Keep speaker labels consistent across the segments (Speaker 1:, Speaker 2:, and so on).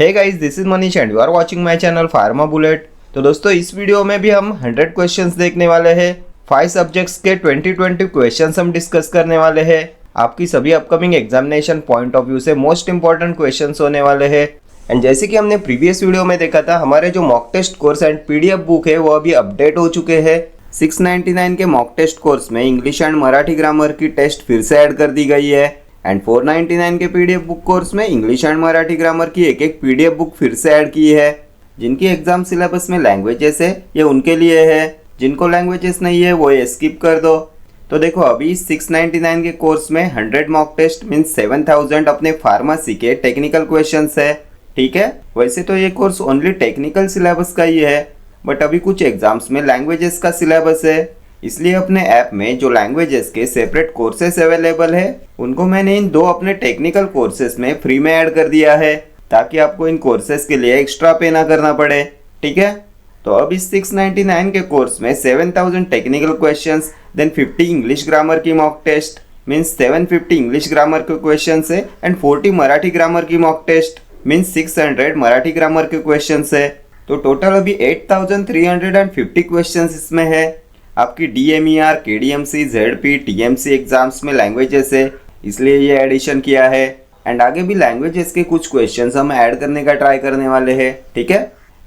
Speaker 1: Hey guys, this is Manish and you are watching my channel pharma bullet. तो दोस्तों, इस video में भी हम 100 क्वेश्चंस देखने वाले हैं। 5 सब्जेक्ट्स के 20 क्वेश्चंस हम डिस्कस करने वाले हैं। आपकी सभी upcoming examination point of view से मोस्ट इंपॉर्टेंट क्वेश्चंस होने वाले हैं। एंड जैसे कि हमने प्रीवियस वीडियो में देखा था, हमारे जो mock test course and PDF book है वो अभी अपडेट हो चुके हैं। 699 के मॉक टेस्ट कोर्स में इंग्लिश एंड मराठी ग्रामर की टेस्ट फिर से ऐड कर दी गई है एंड 499 के पीडीएफ बुक कोर्स में इंग्लिश एंड मराठी ग्रामर की एक पीडीएफ बुक फिर से ऐड की है। जिनकी एग्जाम सिलेबस में लैंग्वेजेस है ये उनके लिए है, जिनको लैंग्वेजेस नहीं है वो ये स्किप कर दो। तो देखो, अभी 699 के कोर्स में 100 मॉक टेस्ट मीन्स 7000 अपने फार्मेसी के टेक्निकल क्वेश्चंस है। ठीक है, वैसे तो ये कोर्स ओनली टेक्निकल सिलेबस का ही है, बट अभी कुछ एग्जाम्स में लैंग्वेजेस का सिलेबस है, इसलिए अपने ऐप में जो लैंग्वेजेस के सेपरेट कोर्सेस अवेलेबल है उनको मैंने इन दो अपने टेक्निकल कोर्सेस में फ्री में ऐड कर दिया है, ताकि आपको इन कोर्सेस के लिए एक्स्ट्रा पे ना करना पड़े। ठीक है, तो अब इस 699 के कोर्स में 7000 technical questions, then 50 English grammar की mock test means 750 English grammar के क्वेश्चंस है एंड 40 मराठी ग्रामर की mock test means 600 Marathi grammar के क्वेश्चंस है। तो टोटल अभी 8350 क्वेश्चंस इसमें है। आपकी DMER, KDMC, ZP, TMC exams में लैंग्वेजेस है, इसलिए ये एडिशन किया है। एंड आगे भी लैंग्वेजेस के कुछ क्वेश्चंस हम ऐड करने का ट्राई करने वाले हैं। ठीक है,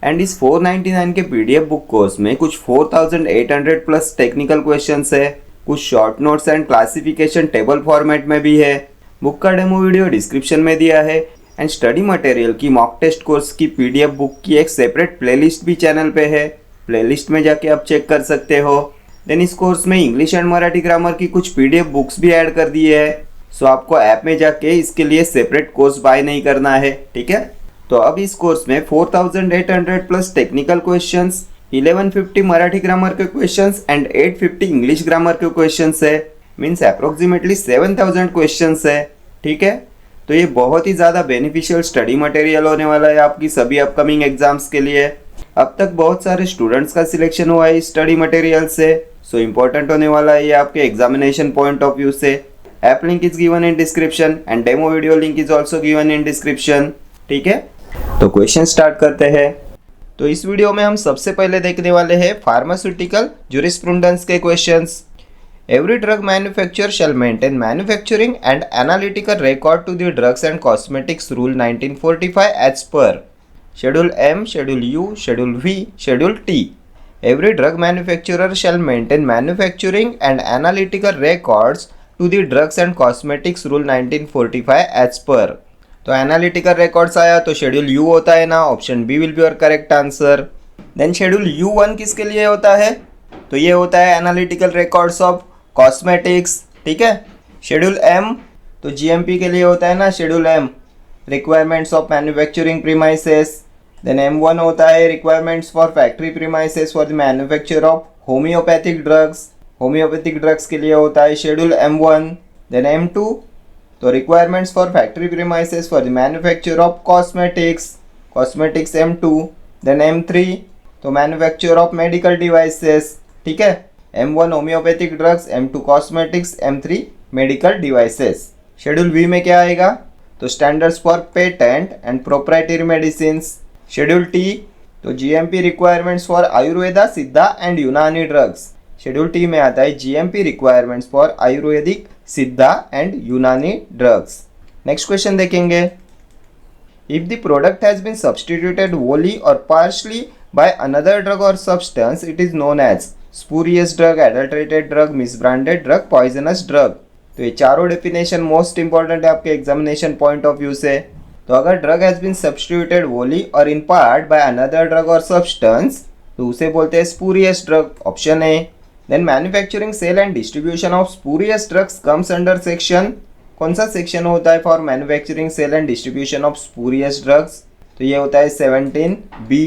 Speaker 1: एंड इस 499 के पीडीएफ बुक कोर्स में कुछ 4800 प्लस टेक्निकल क्वेश्चंस है, कुछ short notes and classification table format में भी है। बुक का डेमो वीडियो डिस्क्रिप्शन में दिया है एंड स्टडी मटेरियल की मॉक टेस्ट कोर्स की पीडीएफ बुक की एक सेपरेट प्लेलिस्ट भी चैनल पे है, प्लेलिस्ट में जाके आप चेक कर सकते हो। देन इस कोर्स में इंग्लिश एंड मराठी ग्रामर की कुछ पीडीएफ बुक्स भी ऐड कर दी है, सो आपको ऐप में जाके इसके लिए सेपरेट कोर्स बाय नहीं करना है। ठीक है, तो अब इस कोर्स में 4800 plus technical questions, 1150 Marathi grammar के क्वेश्चंस एंड 850 इंग्लिश ग्रामर के क्वेश्चंस है, मीन्स अप्रोक्सीमेटली 7000 क्वेश्चंस है। ठीक है, तो ये बहुत ही ज़्यादा बेनिफिशियल स्टडी मटेरियल होने वाला है आपकी सभी अपकमिंग एग्जाम्स के लिए। अब तक बहुत सारे स्टूडेंट्स का सिलेक्शन हुआ है इस स्टडी मटेरियल से, सो इम्पोर्टेंट होने वाला है ये आपके एग्जामिनेशन पॉइंट ऑफ व्यू से। App link is given in description and demo video link is also given in description. ठीक है, तो क्वेश्चन स्टार्ट करते हैं। तो इस वीडियो में हम सबसे पहले देखने वाले हैं फार्मास्यूटिकल जूरिस्प्रूडेंस के questions. Every drug manufacturer shall maintain manufacturing and analytical record to the Drugs and Cosmetics Rule 1945 as per Schedule M, Schedule U, Schedule V, Schedule T. Every drug manufacturer shall maintain manufacturing and analytical records to the Drugs and Cosmetics Rule 1945 as per. तो analytical records आया तो schedule U होता है ना, option B will be your correct answer. Then schedule U1 किसके लिए होता है? तो ये होता है एनालिटिकल रिकॉर्ड्स ऑफ कॉस्मेटिक्स। ठीक है, शेड्यूल एम तो GMP के लिए होता है ना, schedule M requirements of manufacturing premises. Then M1 होता है requirements for factory premises for the manufacture of homeopathic drugs. Homeopathic drugs के लिए होता है शेड्यूल M1। देन M2 तो requirements for factory premises for the manufacture of cosmetics, cosmetics M2। Then M3 तो manufacture of medical devices. ठीक है, M1 homeopathic drugs, M2 cosmetics, M3 medical devices. Schedule V में क्या आएगा? तो standards for patent and proprietary medicines. Schedule T तो GMP requirements for Ayurveda, सिद्धा and Unani drugs. Schedule T में आता है GMP requirements for Ayurvedic, Siddha and Unani drugs. Next question देखेंगे। If the product has been substituted wholly or partially by another drug or substance, it is known as spurious drug, adulterated drug, misbranded drug, poisonous drug. तो ये चारों definition most important है आपके examination point of view से। तो अगर drug has been substituted wholly or in part by another drug or substance तो उसे बोलते हैं spurious drug, option A. Then manufacturing, sale and distribution of spurious drugs comes under section, कौन सा section होता है for manufacturing, sale and distribution of spurious drugs? तो ये होता है 17B।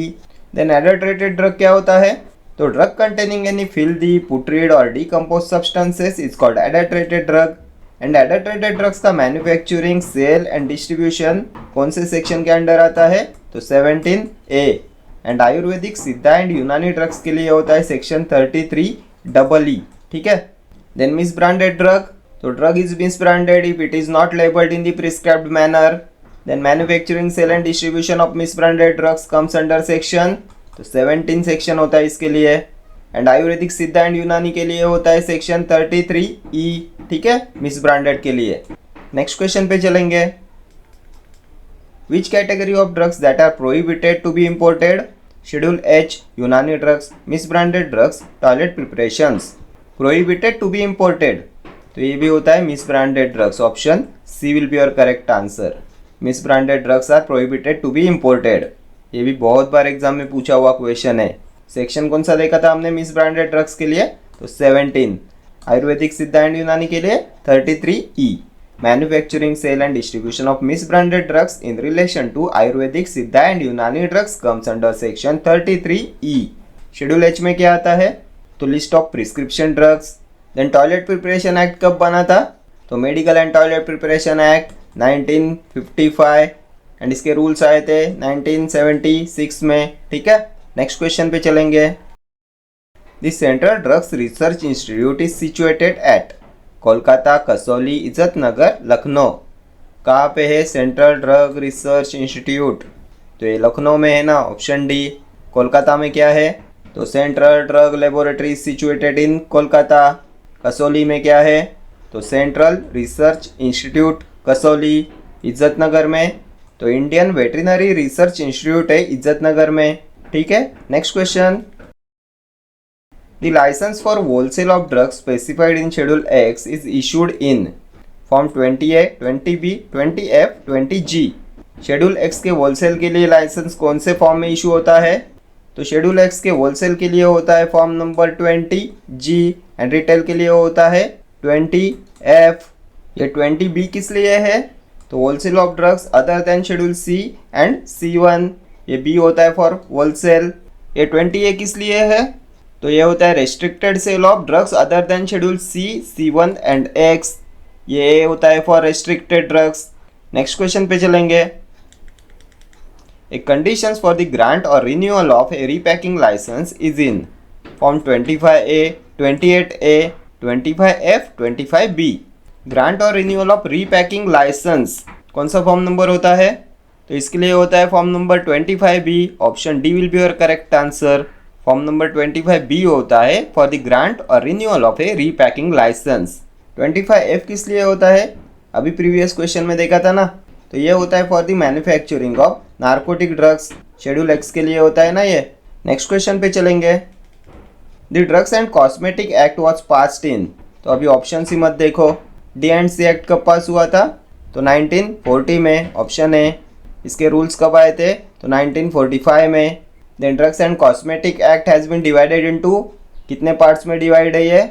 Speaker 1: देन एडल्ट्रेटेड ड्रग क्या होता है? तो ड्रग कंटेनिंग एनी फिल्दी, पुट्रीड और decompose substances is called adulterated drug. And adulterated drugs का मैन्युफैक्चरिंग, सेल एंड डिस्ट्रीब्यूशन कौन से सेक्शन के अंडर आता है? तो 17A। And Ayurvedic, Siddha and Unani drugs के लिए होता है सेक्शन 33EE। ठीक है, देन मिसब्रांडेड ड्रग तो drug is misbranded if it is not labelled in the prescribed manner. Then manufacturing sale and distribution of misbranded drugs comes under section, तो 17 section होता है इसके लिए। एंड आयुर्वेदिक सिद्धा एंड यूनानी के लिए होता है सेक्शन 33E, ठीक है, मिसब्रांडेड के लिए। नेक्स्ट क्वेश्चन पे चलेंगे। Which category of drugs that are prohibited to be imported? Schedule H Unani drugs, misbranded drugs, toilet preparations. Prohibited to be imported, तो ये भी होता है misbranded drugs, option C will be your correct answer. Misbranded drugs are prohibited to be imported, ये भी बहुत बार exam में पूछा हुआ क्वेश्चन है। सेक्शन कौन सा देखा था हमने मिसब्रांडेड ड्रग्स के लिए? तो 17। आयुर्वेदिक सिद्धा एंड यूनानी के लिए 33E, manufacturing sale and distribution of misbranded drugs in relation to Ayurvedic Siddha and Unani drugs comes under section 33E। Schedule H में क्या आता है? तो list of prescription drugs. Then toilet preparation act कब बना था? तो medical and toilet preparation act 1955, and इसके रूल्स आए थे 1976 में, ठीक है। नेक्स्ट क्वेश्चन पे चलेंगे। The central drugs research institute is situated at Kolkata, Kasauli, इज्जत नगर, लखनऊ। कहाँ पे है सेंट्रल ड्रग रिसर्च इंस्टीट्यूट? तो ये लखनऊ में है ना, ऑप्शन डी। कोलकाता में क्या है? तो central drug laboratory situated in Kolkata. Kasauli में क्या है? तो सेंट्रल रिसर्च इंस्टीट्यूट कसौली। इज्जत नगर में तो इंडियन वेटरिनरी रिसर्च इंस्टीट्यूट है इज्जत नगर में, ठीक है। Next question. The licence for wholesale of drugs specified in schedule X is issued in form 20A, 20B, 20F, 20G। Schedule X के होलसेल के लिए लाइसेंस कौन से फॉर्म में इशू होता है? तो शेड्यूल X के होलसेल के लिए होता है form number 20G, and retail के लिए होता है 20F। ये 20B किस लिए है? तो wholesale of drugs other than schedule C and C1, ये B होता है फॉर होलसेल। ये 20A किस लिए है? तो ये होता है restricted sale of drugs other than schedule C, C1 and X, ये होता है for restricted drugs. Next question पे चलेंगे। एक conditions for the grant or renewal of a repacking licence is in form 25A, 28A, 25F, 25B। Grant or renewal of repacking licence कौन सा form number होता है? तो इसके लिए होता है form number 25B, option D will be your correct answer. Form number 25B होता है for the grant or renewal of a repacking licence. 25F किस लिए होता है? अभी प्रीवियस क्वेश्चन में देखा था ना, तो ये होता है for the manufacturing of narcotic drugs, schedule X के लिए होता है ना ये। नेक्स्ट क्वेश्चन पे चलेंगे। The drugs and cosmetic act was passed in, तो अभी ऑप्शन सी मत देखो। D&C एक्ट कब पास हुआ था? तो 1940 में, ऑप्शन ए। इसके रूल्स कब आए थे? तो 1945 में। Then drugs and cosmetic act has been divided into, कितने पार्ट्स में डिवाइड है ये?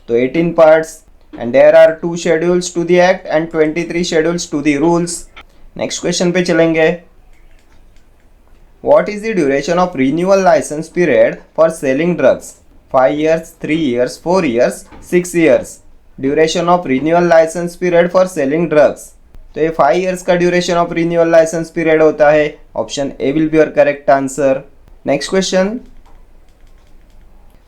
Speaker 1: तो 18 parts, and there are 2 schedules to the act and 23 schedules to the rules. Next question पे चलेंगे। What is the duration of renewal licence period for selling drugs? 5 years, 3 years, 4 years, 6 years। Duration of renewal licence period for selling drugs, तो ये 5 years का duration of renewal licence period होता है, option A will be your correct answer. Next question.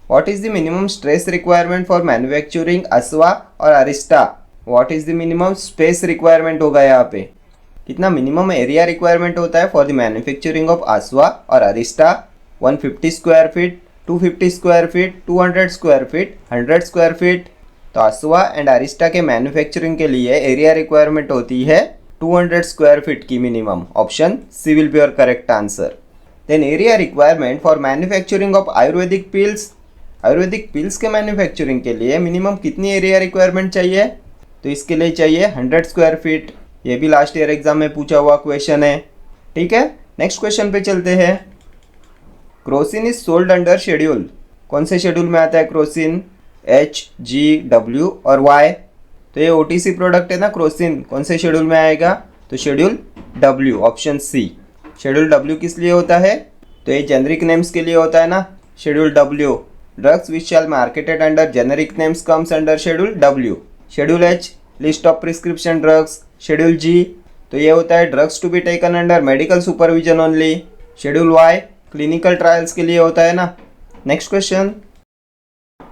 Speaker 1: What is the minimum stress requirement for manufacturing asava और arishta? What is the minimum space requirement होगा यहाँ पे? कितना मिनिमम एरिया रिक्वायरमेंट होता है for the manufacturing of asava और arishta? 150 square feet, 250 square feet, 200 square feet, 100 square feet. तो asava and arishta के मैन्युफैक्चरिंग के लिए एरिया रिक्वायरमेंट होती है 200 स्क्वायर फीट की minimum, option C will be your correct answer. Then area requirement for manufacturing of ayurvedic pills, ayurvedic pills के manufacturing के लिए मिनिमम कितनी एरिया रिक्वायरमेंट चाहिए? तो इसके लिए चाहिए 100 स्क्वायर फीट, ये भी लास्ट ईयर एग्जाम में पूछा हुआ क्वेश्चन है, ठीक है। नेक्स्ट क्वेश्चन पे चलते हैं। Crocin is sold under schedule, कौन से शेड्यूल में आता है क्रोसिन? H, G, W और Y। तो ये OTC प्रोडक्ट है ना क्रोसिन, कौन से शेड्यूल में आएगा? तो schedule W, option C. Schedule W किस लिए होता है? तो ये जेनरिक नेम्स के लिए होता है ना, schedule W। Drugs which shall marketed under generic names comes under schedule W। Schedule H, list of prescription drugs. Schedule G, तो ये होता है drugs to be taken under medical supervision only. Schedule Y, clinical trials के लिए होता है ना। Next question.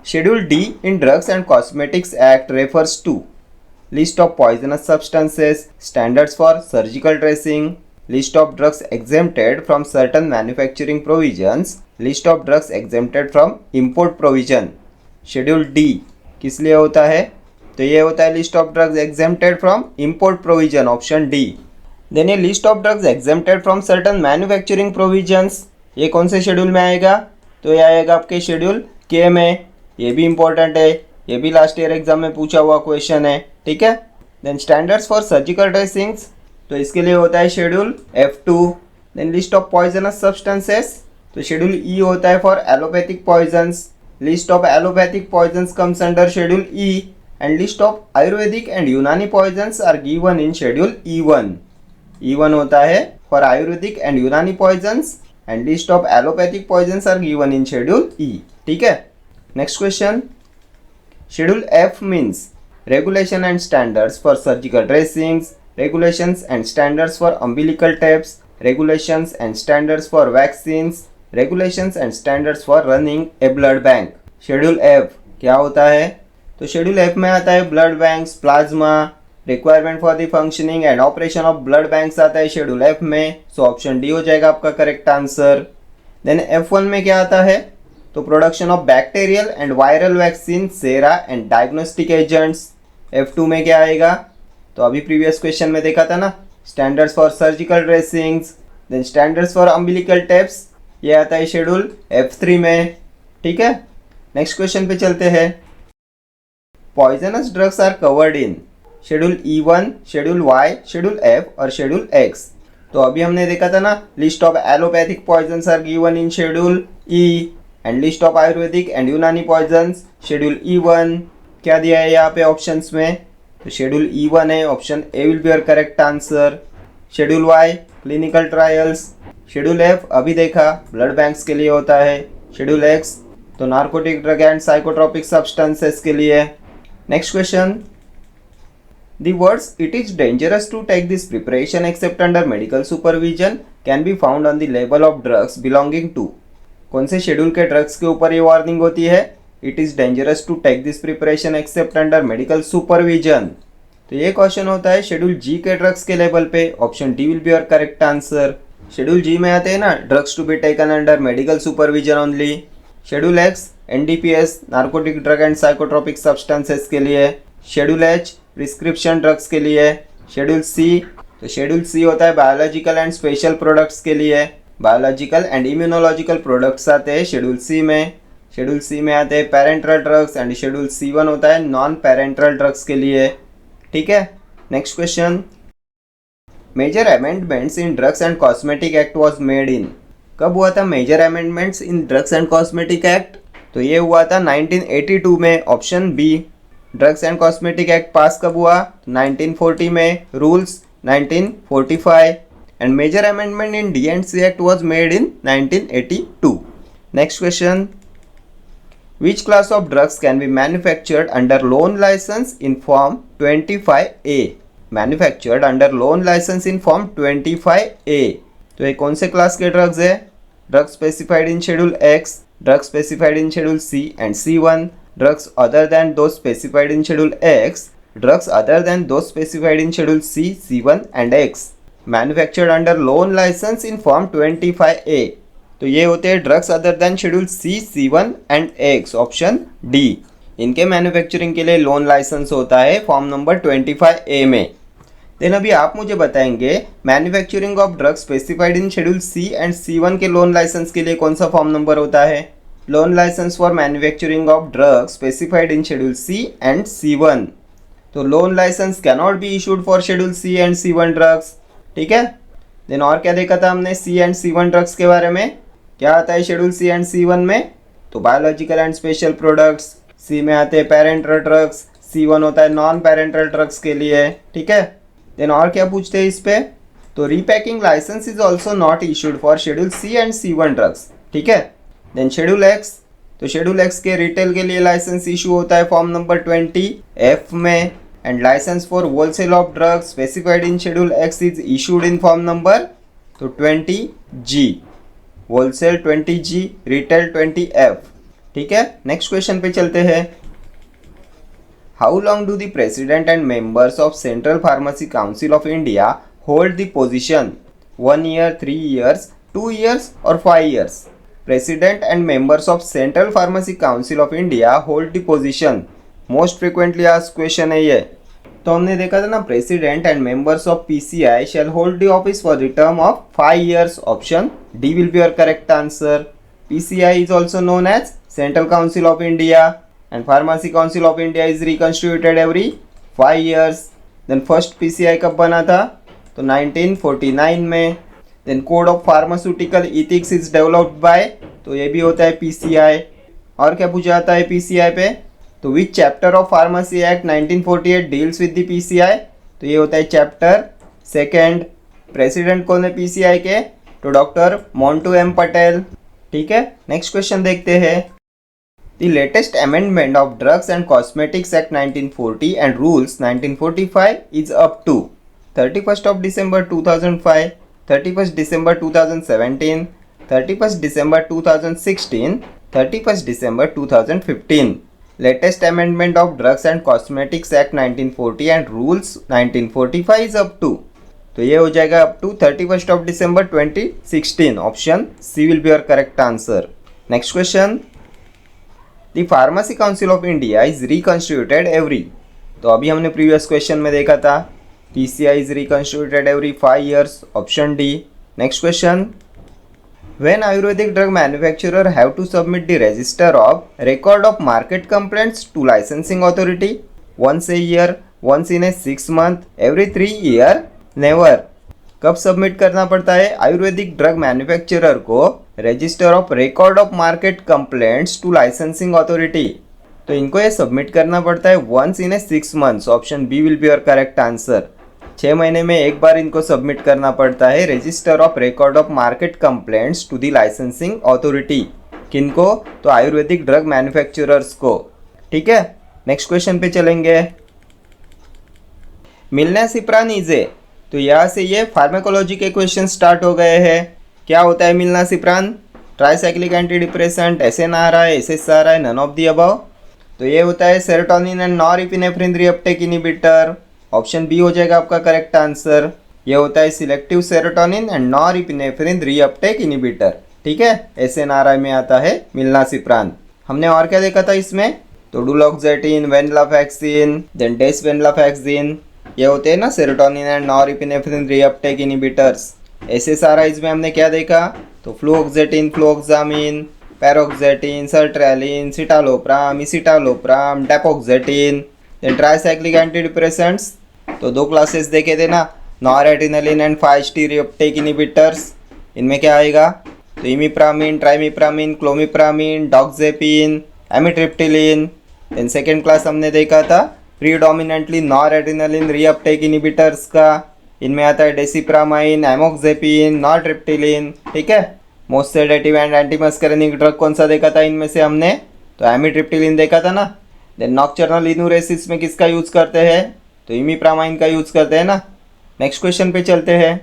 Speaker 1: Schedule D in drugs and cosmetics act refers to, list of poisonous substances, standards for surgical dressing, list of drugs exempted from certain manufacturing provisions, list of drugs exempted from import provision. Schedule D किस लिए होता है? तो ये होता है list of drugs exempted from import provision, option D. Then ये list of drugs exempted from certain manufacturing provisions, ये कौन से शेड्यूल में आएगा? तो ये आएगा आपके शेड्यूल के में। ये भी इंपॉर्टेंट है, ये भी लास्ट ईयर एग्जाम में पूछा हुआ क्वेश्चन है, ठीक है। Then standards for surgical dressings, तो इसके लिए होता है schedule F2। Then list of poisonous substances, तो शेड्यूल ई होता है for allopathic poisons. List of allopathic poisons comes under schedule E and list of Ayurvedic and Unani poisons are given in schedule E1। E1 होता है for Ayurvedic and Unani poisons and list of allopathic poisons are given in schedule E, ठीक है। Next question, schedule F means regulation and standards for surgical dressings, regulations and standards for umbilical tapes, regulations and standards for vaccines, regulations and standards for running a blood bank। Schedule F क्या होता है? तो schedule F में आता है blood banks, plasma, requirement for the functioning and operation of blood banks आता है schedule F में, सो ऑप्शन डी हो जाएगा आपका करेक्ट आंसर। देन F1 में क्या आता है? तो production of bacterial and viral vaccine, sera and diagnostic agents. F2 में क्या आएगा? तो अभी प्रीवियस क्वेश्चन में देखा था ना, standards for surgical dressings, then standards for umbilical tapes, ये आता है शेड्यूल F3 में, ठीक है। नेक्स्ट क्वेश्चन पे चलते हैं। Poisonous drugs are covered in schedule E1, schedule Y, schedule F और शेड्यूल X। तो अभी हमने देखा था ना, list of allopathic poisons are given in schedule E and list of Ayurvedic and Unani poisons schedule E1। क्या दिया है यहाँ पे ऑप्शंस में? तो शेड्यूल E1 है, option A will be your correct answer. Schedule Y clinical trials, schedule F अभी देखा ब्लड बैंक्स के लिए होता है, शेड्यूल X तो narcotic drug and psychotropic substances के लिए। Next question, the words it is dangerous to take this preparation except under medical supervision can be found on the label of drugs belonging to. कौन से schedule के drugs के ऊपर ये warning होती है? It is dangerous to take this preparation except under medical supervision. तो ये क्वेश्चन होता है शेड्यूल जी के ड्रग्स के लेवल पे, option D will be your correct answer. Schedule G में आते हैं ना drugs to be taken under medical supervision only. Schedule X NDPS narcotic drug and psychotropic substances के लिए, शेड्यूल एच प्रिस्क्रिप्शन ड्रग्स के लिए, शेड्यूल सी, तो शेड्यूल सी होता है बायोलॉजिकल एंड स्पेशल प्रोडक्ट्स के लिए, बायोलॉजिकल एंड इम्यूनोलॉजिकल प्रोडक्ट्स आते हैं शेड्यूल सी में। शेड्यूल सी में आते हैं parental drugs and schedule C1 होता है नॉन पेरेंटल ड्रग्स के लिए, ठीक है। Next question, major amendments in drugs and cosmetic act was made in. कब हुआ था major amendments in drugs and cosmetic act? तो ये हुआ था 1982 में, option B. Drugs and cosmetic act pass कब हुआ? 1940 में, rules 1945 and major amendment in D&C act was made in 1982। Next question, which class of drugs can be manufactured under loan license in form 25A? manufactured under loan license in form 25A, तो ये कौन से class के drugs है? Drugs specified in schedule X, drugs specified in schedule C and C1, drugs other than those specified in schedule X, drugs other than those specified in schedule C, C1 and X, manufactured under loan licence in form 25A। तो ये होते हैं drugs other than schedule C, C1 and X, option D. इनके manufacturing के लिए loan licence होता है form number 25A में। देन अभी आप मुझे बताएंगे manufacturing of drugs specified in schedule C and C1 के लोन लाइसेंस के लिए कौन सा फॉर्म नंबर होता है? Loan licence for manufacturing of drugs specified in schedule C and C1। तो loan licence cannot be issued for schedule C and C1 drugs, ठीक है। देन और क्या देखा था हमने C एंड C1 ड्रग्स के बारे में? क्या आता है शेड्यूल C एंड C1 में? तो biological and special products, C में आते हैं पेरेंटल ड्रग्स, C1 होता है नॉन पेरेंटल ड्रग्स के लिए, ठीक है। देन और क्या पूछते हैं इस पे? तो repacking licence is also not issued for schedule C and C1 drugs, ठीक है। देन शेड्यूल X, तो शेड्यूल X के रिटेल के लिए लाइसेंस इशू होता है फॉर्म नंबर 20F में and licence for wholesale of drugs specified in schedule X is issued in form number तो 20G, wholesale 20G, retail 20F, ठीक है। नेक्स्ट क्वेश्चन पे चलते हैं। How long do the president and members of central pharmacy council of India hold the position? 1 year, 3 years, 2 years और 5 years. President and members of Central Pharmacy Council of India hold the position. Most frequently asked question है ये. तो हमने देखा था ना, president and members of PCI shall hold the office for the term of 5 years. Option D will be your correct answer. PCI is also known as central council of India and pharmacy council of India is reconstituted every 5 years. Then first PCI कब बना था? तो 1949 में. Then code of pharmaceutical ethics is developed by, तो ये भी होता है पीसीआई. और क्या पूछा जाता है पीसीआई पे? तो विच chapter of pharmacy act 1948 deals with the PCI? तो ये होता है चैप्टर सेकेंड. प्रेसिडेंट कौन है पीसीआई के? तो डॉक्टर मोंटू एम पटेल. ठीक है, नेक्स्ट क्वेश्चन देखते हैं. The latest amendment of drugs and cosmetics act 1940 and rules 1945 is up to 31st of December 2005, 31st December 2017, 31st December 2016, 31st December 2015. Latest amendment of Drugs and Cosmetics Act 1940 and Rules 1945 is up to. तो ये हो जाएगा up to 31st of December 2016. Option C will be your correct answer. Next question. The Pharmacy Council of India is reconstituted every. तो अभी हमने previous question में देखा था PCI is reconstituted every 5 years. Option D. Next question. When Ayurvedic drug manufacturer have to submit the register of record of market complaints to licensing authority? Once a year, once in a 6 month, every 3 year, never. कब submit करना पड़ता है ayurvedic drug manufacturer को register of record of market complaints to licensing authority? तो इनको ये submit करना पड़ता है once in a 6 months. Option B will be your correct answer. 6 महीने में एक बार इनको सबमिट करना पड़ता है register of record of market complaints to the licensing authority. किनको? तो आयुर्वेदिक ड्रग मैन्युफैक्चरर्स को. ठीक है, नेक्स्ट क्वेश्चन पे चलेंगे. मिलनासिप्रान इजे, तो यहाँ से ये फार्माकोलॉजी के क्वेश्चन स्टार्ट हो गए हैं. क्या होता है milnacipran? Tricyclic antidepressant, SNRI, SSRI, none of the above. तो ये होता है serotonin and norepinephrine reuptake inhibitor. Option B हो जाएगा आपका करेक्ट आंसर. ये होता है selective serotonin and norepinephrine reuptake inhibitor. ठीक है, एसएनआरआई में आता है मिलनासिप्रान. हमने और क्या देखा था इसमें? तो डुलोक्सेटिन, वेनलाफैक्सिन, देन डेसवेनलाफैक्सिन, ये होते हैं ना serotonin and norepinephrine reuptake inhibitors. SSRIs में हमने क्या देखा? तो fluoxetine, fluvoxamine, paroxetine, sertraline, citalopram, escitalopram, dapoxetine. Then tricyclic antidepressants, तो 2 क्लासेस देखे थे ना, noradrenaline and 5-HT reuptake inhibitors. इनमें क्या आएगा? तो इमिप्रामिन, ट्राइमिप्रामिन, क्लोमिप्रामिन, डॉक्सेपिन, एमिट्रिप्टिलिन. देन सेकेंड क्लास हमने देखा था प्रीडोमिनेंटली नॉरएड्रेनालिन रीअपटेक इनहिबिटर्स का. इनमें आता है डेसिप्रामाइन, एमोक्सेपिन, नॉरट्रिप्टिलिन. ठीक है, मोस्ट सेडेटिव एंड एंटीमस्करेनिक ड्रग कौन सा देखा था इनमें से हमने? तो एमिट्रिप्टिलिन देखा था ना. देन नॉक्टर्नल इन्यूरेसिस में किसका यूज़ करते हैं? तो इमिप्रामाइन का यूज़ करते हैं ना. नेक्स्ट क्वेश्चन पे चलते हैं.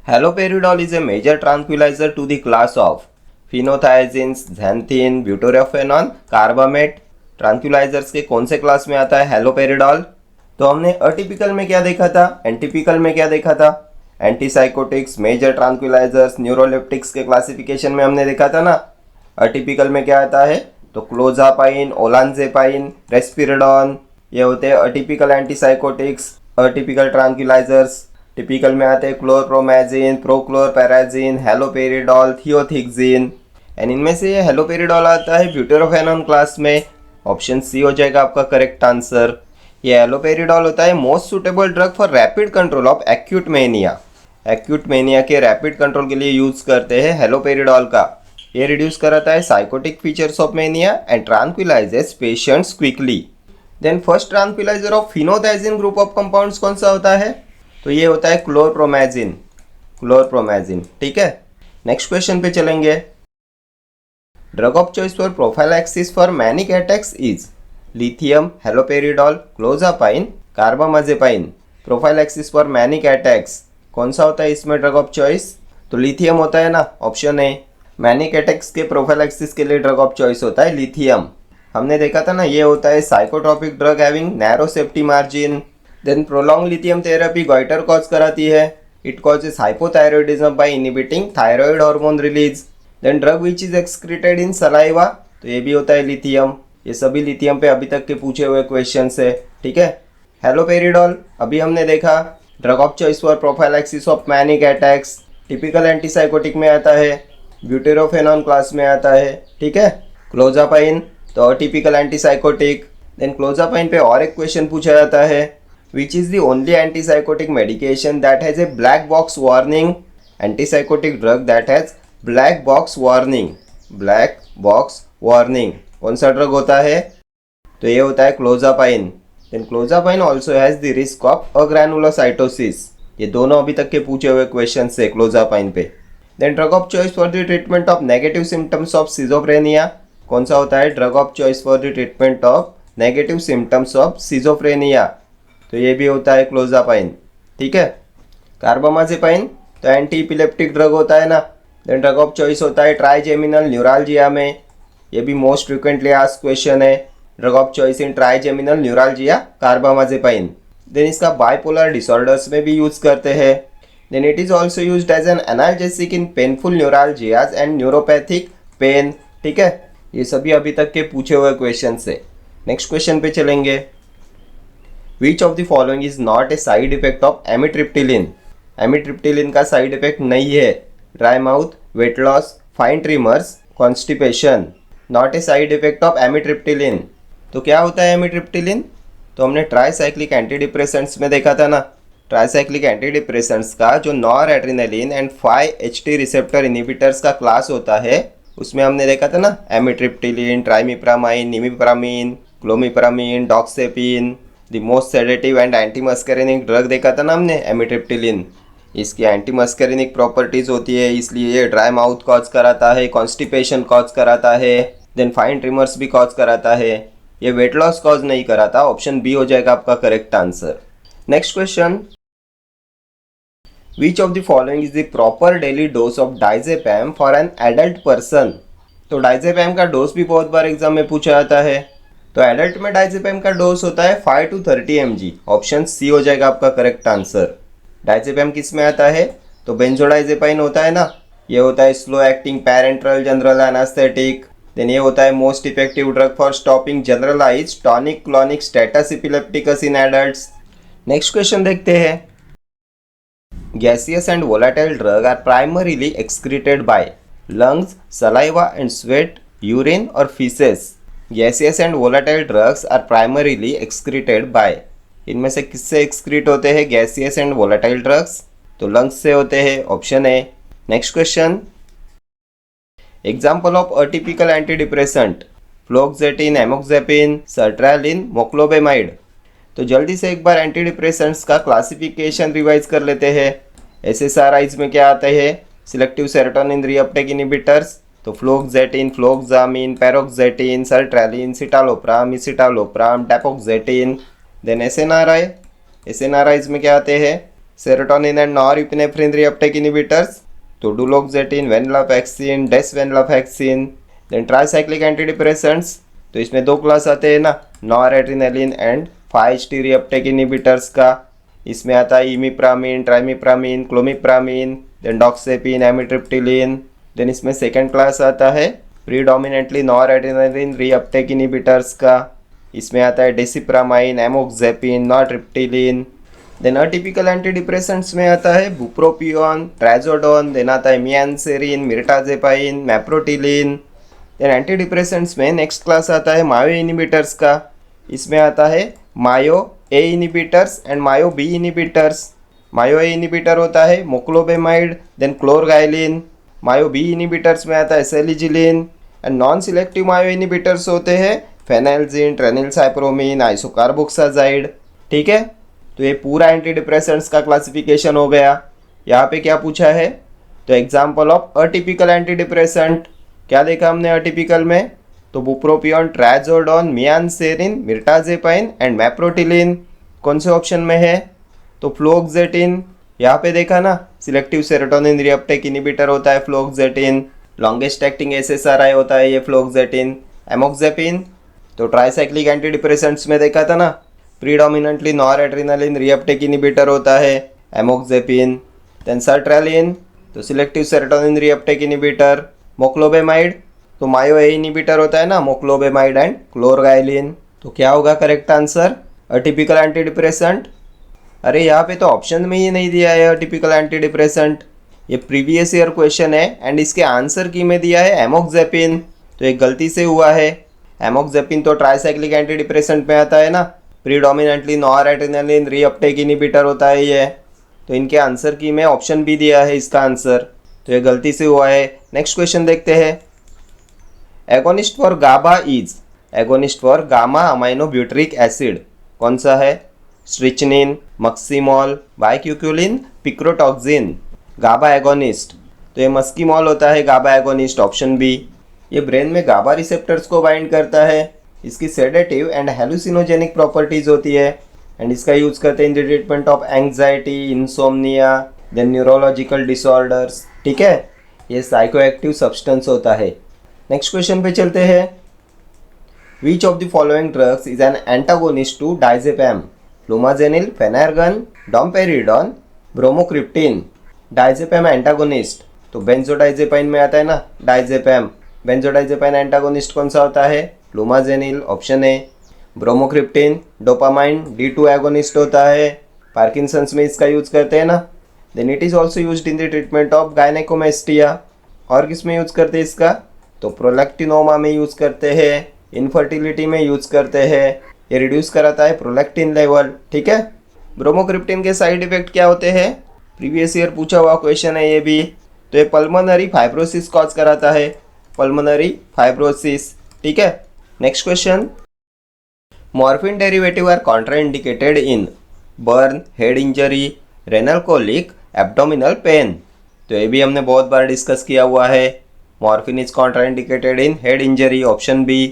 Speaker 1: Haloperidol is a major tranquilizer to the class of phenothiazines, xanthine, butyrophenone, carbamate. Tranquilizers के कौन से क्लास में आता है हेलोपेरिडॉल? तो हमने अटिपिकल में क्या देखा था, एंटिपिकल में क्या देखा था? एंटीसाइकोटिक्स, मेजर ट्रांक्विलाइजर्स, न्यूरोलेप्टिक्स के क्लासिफिकेशन में हमने देखा था ना. अटिपिकल में क्या आता है? तो क्लोजापाइन, ओलानजेपाइन, रेस्पिराडोन, ये होते हैं अटिपिकल एंटीसाइकोटिक्स. अटिपिकल ट्रांक्विलाइजर्स टिपिकल में आते हैं क्लोरप्रोमैजिन, प्रोक्लोरपैराजिन, हेलोपेरिडॉल, थियोथिक्सिन. एंड इनमें से ये हेलोपेरिडॉल आता है ब्यूटारोफेनॉन क्लास में. ऑप्शन सी हो जाएगा आपका करेक्ट आंसर. ये हेलोपेरिडॉल होता है most suitable drug for rapid control of acute mania. Acute mania के रैपिड कंट्रोल के लिए यूज करते हैं हेलोपेरिडॉल का. ये रिड्यूस कराता है psychotic features of mania and tranquilizes patients quickly. Then first tranquilizer of phenothiazine group of compounds कौन सा होता है? तो ये होता है क्लोरप्रोमैजिन. क्लोरप्रोमैजिन. ठीक है, नेक्स्ट क्वेश्चन पे चलेंगे. Drug of choice for prophylaxis for manic attacks is lithium, हेलोपेरिडॉल, clozapine, carbamazepine. Prophylaxis for manic attacks कौन सा होता है इसमें ड्रग ऑफ चॉइस? तो लिथियम होता है ना. ऑप्शन ए. मैनिक अटैक्स के प्रोफाइलैक्सिस के लिए ड्रग ऑफ चॉइस होता है लिथियम. हमने देखा था ना, ये होता है psychotropic drug having narrow safety margin. Then prolong lithium therapy goitre cause कराती है, it causes hypothyroidism by inhibiting thyroid hormone release. Then drug which is excreted in saliva, तो ये भी होता है लिथियम। ये सभी लिथियम पे अभी तक के पूछे हुए क्वेश्चन है, ठीक है। हेलोपेरिडोल अभी हमने देखा, drug of choice for prophylaxis of manic attacks, typical antipsychotic में आता है, ब्यूटेरोफेनॉन क्लास में आता है, ठीक है। क्लोजापाइन तो टिपिकल एंटीसाइकोटिक। देन क्लोजापाइन पे और एक क्वेश्चन पूछा जाता है, which is the only antipsychotic medication that has a black box warning, antipsychotic drug that has black box warning, black box warning कौन सा ड्रग होता है, तो ये होता है clozapine. Then clozapine also has the risk of agranulocytosis, ये दोनों अभी तक के पूछे हुए क्वेश्चन है क्लोजापाइन पे। Then drug of choice for the treatment of negative symptoms of schizophrenia, कौन सा होता है, drug of choice for the treatment of negative symptoms of schizophrenia, तो ये भी होता है क्लोजापाइन, ठीक है। कार्बामाजेपाइन तो एंटी इपिलेप्टिक ड्रग होता है ना। देन ड्रग ऑफ चॉइस होता है ट्राइजेमिनल न्यूरालजिया में, ये भी मोस्ट फ्रिक्वेंटली आस्क्ड क्वेश्चन है, drug of choice in trigeminal neuralgia carbamazepine. Then इसका बाइपोलर डिसऑर्डर्स में भी यूज करते हैं। Then it is also used as an analgesic in painful neuralgias and neuropathic pain, ठीक है। ये सभी अभी तक के पूछे हुए क्वेश्चन है। नेक्स्ट क्वेश्चन पे चलेंगे, which of the following is not a side effect of amitriptyline, amitriptyline का साइड इफेक्ट नहीं है, dry mouth, weight loss, fine tremors, constipation, not a side effect of amitriptyline. तो क्या होता है एमिट्रिप्टिलिन, तो हमने ट्राईसाइक्लिक एंटी डिप्रेसेंट्स में देखा था ना, ट्राईसाइक्लिक एंटी डिप्रेसेंट्स का जो noradrenaline and 5-HT receptor inhibitors का क्लास होता है, उसमें हमने देखा था ना amitriptyline, trimipramine, imipramine, clomipramine, doxepin, the most sedative and antimuscarinic drug देखा था ना हमने एमिट्रिप्टिलिन। इसकी एंटी मस्करिनिक प्रॉपर्टीज होती है, इसलिए ये ड्राई माउथ कॉज कराता है, कॉन्स्टिपेशन कॉज कराता है, देन फाइन ट्रिमर्स भी कॉज कराता है, ये वेट लॉस कॉज नहीं कराता। ऑप्शन बी हो जाएगा आपका correct answer. Next question, which of the following is the proper daily dose of डाइजेपैम for an adult person. तो डाइजेपैम का डोज भी बहुत बार एग्जाम में पूछा जाता है, तो एडल्ट में डाइजेपैम का डोज होता है 5 to 30 mg, ऑप्शन सी हो जाएगा आपका करेक्ट आंसर। डाइजेपैम किस में आता है, तो बेंजोडाइजेपाइन होता है ना, ये होता है slow acting parenteral general anaesthetic. Then ये होता है most effective drug for stopping generalised tonic clonic status epilepticus in adults. Next question देखते हैं, gaseous and volatile drug are primarily excreted by lungs, saliva and sweat, urine or feces. Gaseous and volatile drugs are primarily excreted by, इनमें से किससे excrete होते हैं gaseous and volatile drugs, तो lungs से होते हैं, option A. Next question, example of atypical antidepressant, fluoxetine, amoxapine, sertraline, moclobemide. तो जल्दी से एक बार एंटी डिप्रेसेंट्स का क्लासिफिकेशन रिवाइज कर लेते हैं। SSRIs में क्या आते हैं, सिलेक्टिव सेरोटोनिन रीअपटेक इनहिबिटर्स, तो फ्लोक्सेटिन, फ्लोक्सामिन, पैरोक्सेटिन, sertraline, citalopram, escitalopram, dapoxetine. Then SNRIs में क्या आते हैं, serotonin and norepinephrine reuptake inhibitors, तो डुलोक्सेटिन, वेनिलाफैक्सिन, डेसवेनिलाफैक्सिन। देन ट्राईसाइक्लिक एंटी डिप्रेसेंट्स, तो इसमें दो क्लास आते हैं ना, noradrenaline and 5-HT reuptake inhibitors का, इसमें आता है इमिप्रामीन, ट्राइमिप्रामीन, क्लोमिप्रामीन, देन डॉक्सेपिन, एमिट्रिप्टिलिन। देन इसमें सेकेंड क्लास आता है प्रीडोमिनेंटली नॉरएड्रेनालिन रीअपटेक इनहिबिटर्स का, इसमें आता है desipramine, amoxapine, nortriptyline. Then atypical antidepressants में आता है बुप्रोपियोन, ट्राइजोडोन, देन आता है mianserin, mirtazapine, maprotiline. Then antidepressants में नेक्स्ट क्लास आता है मायो इनहिबिटर्स का, इसमें आता है MAO A inhibitors and MAO B inhibitors. MAO A inhibitor होता है moclobemide, then clorgyline. MAO B inhibitors में आता है selegiline and non selective MAO inhibitors होते हैं फेनाइलजिन, ट्रेनिलसाइप्रोमिन, आइसोकार्बोक्साजाइड, ठीक है। तो ये पूरा एंटी डिप्रेसेंट्स का क्लासिफिकेशन हो गया। यहाँ पे क्या पूछा है, तो example of atypical anti depressant, क्या देखा हमने अटिपिकल में, तो बुप्रोपियोन, ट्राइजोडोन, मियानसेरिन, मिर्टाजेपाइन एंड मैप्रोटिलिन। कौन से ऑप्शन में है, तो फ्लोक्सेटिन, यहाँ पे देखा ना सिलेक्टिव सेरोटोनिन रीअपटेक इनहिबिटर होता है फ्लोक्सेटिन, लॉन्गेस्ट एक्टिंग SSRI होता है ये फ्लोक्सेटिन। एमोक्सेपिन, तो ट्राइसाइक्लिक एंटी डिप्रेसेंट्स में देखा था ना, predominantly nor adrenaline reuptake inhibitor होता है एमोक्सेपिन, देन सर्ट्रेलिन तो सिलेक्टिव सेरोटोनिन रीअपटेक इनिबिटर, मोक्लोबेमाइड तो मायो ए इनिबिटर होता है ना, मोक्लोबेमाइड एंड क्लोरगाइलिन। तो क्या होगा correct answer? Atypical anti depressant. अरे यहाँ पे तो ऑप्शन में ही नहीं दिया है अटिपिकल एंटी डिप्रेसेंट। ये प्रीवियस ईयर क्वेश्चन है एंड इसके आंसर की में दिया है एमोक्सेपिन, तो एक गलती से हुआ है। एमोक्सेपिन तो ट्राइसाइक्लिक एंटी डिप्रेसेंट में आता है ना, predominantly nor adrenaline reuptake inhibitor होता है ये। तो इनके आंसर की में ऑप्शन भी दिया है इसका आंसर, तो ये गलती से हुआ है। नेक्स्ट क्वेश्चन देखते हैं। Agonist for GABA is, agonist for gamma amino butyric acid कौन सा है? स्ट्रिचनिन, मक्सिमॉल, बाइक्यूक्यूलिन, पिक्रोटॉक्सिन। गाबा एगोनिस्ट तो ये मस्कीमॉल होता है गाबा एगोनिस्ट, ऑप्शन बी। ये ब्रेन में गाबा रिसेप्टर्स को बाइंड करता है, इसकी सेडेटिव एंड हेलुसिनोजेनिक प्रॉपर्टीज होती है एंड इसका यूज करते हैं in the treatment of anxiety, insomnia, then neurological disorders. ठीक है, ये साइकोएक्टिव सब्सटेंस होता है। नेक्स्ट क्वेश्चन पे चलते हैं। Which of the following drugs is an antagonist to diazepam? Flumazenil, Phenergan, domperidone, bromocriptine. Diazepam antagonist तो बेंजोडाइजेपाइन में आता है ना डाइजेपैम। बेंजोडाइजेपाइन एंटागोनिस्ट कौन सा होता है? Flumazenil, option A. Bromocriptine dopamine D2 agonist होता है, पार्किंसंस में इसका यूज करते हैं ना। Then it is also used in the treatment of gynaecomastia. और किस में यूज करते हैं इसका? तो प्रोलैक्टिनोमा में यूज करते हैं, इनफर्टिलिटी में यूज करते हैं। ये रिड्यूस कराता है प्रोलैक्टिन लेवल। ठीक है, ब्रोमोक्रिप्टिन के साइड इफेक्ट क्या होते हैं? प्रीवियस ईयर पूछा हुआ क्वेश्चन है ये भी। तो ये पल्मोनरी फाइब्रोसिस कॉज कराता है, पल्मोनरी फाइब्रोसिस। ठीक है, next question. Morphine derivative are contraindicated in burn, head injury, renal colic, abdominal pain. तो ये भी हमने बहुत बार डिस्कस किया हुआ है। Morphine is contraindicated in head injury, option B.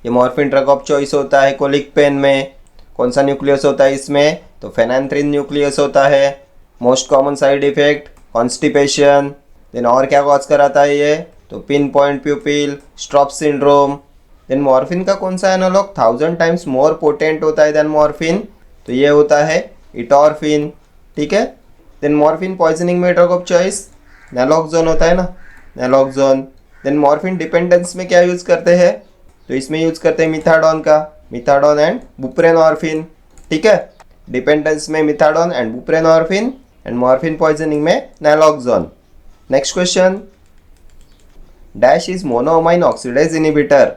Speaker 1: ये मॉर्फिन ड्रग ऑफ चॉइस होता है कोलिक पेन में। कौन सा न्यूक्लियस होता है इसमें? तो फेनेंथ्रिन न्यूक्लियस होता है। Most common side effect constipation. Then और क्या कॉज कराता है ये? तो pinpoint pupil, Straub syndrome. Then morphine का कौन सा एनालॉग 1000 टाइम्स मोर पोटेंट होता है देन मॉर्फिन? तो ये होता है इटॉर्फिन। ठीक है, देन मॉर्फिन पॉइजनिंग में ड्रग ऑफ चॉइस नैलोक्सोन होता है ना, नैलोक्सोन। देन मॉर्फिन डिपेंडेंस में क्या यूज करते हैं? तो इसमें यूज करते हैं मिथाडोन का, मिथाडोन एंड बुप्रेनॉर्फिन। ठीक है, डिपेंडेंस में methadone and buprenorphine and morphine poisoning में naloxone. Next question. Dash is monoamine oxidase inhibitor,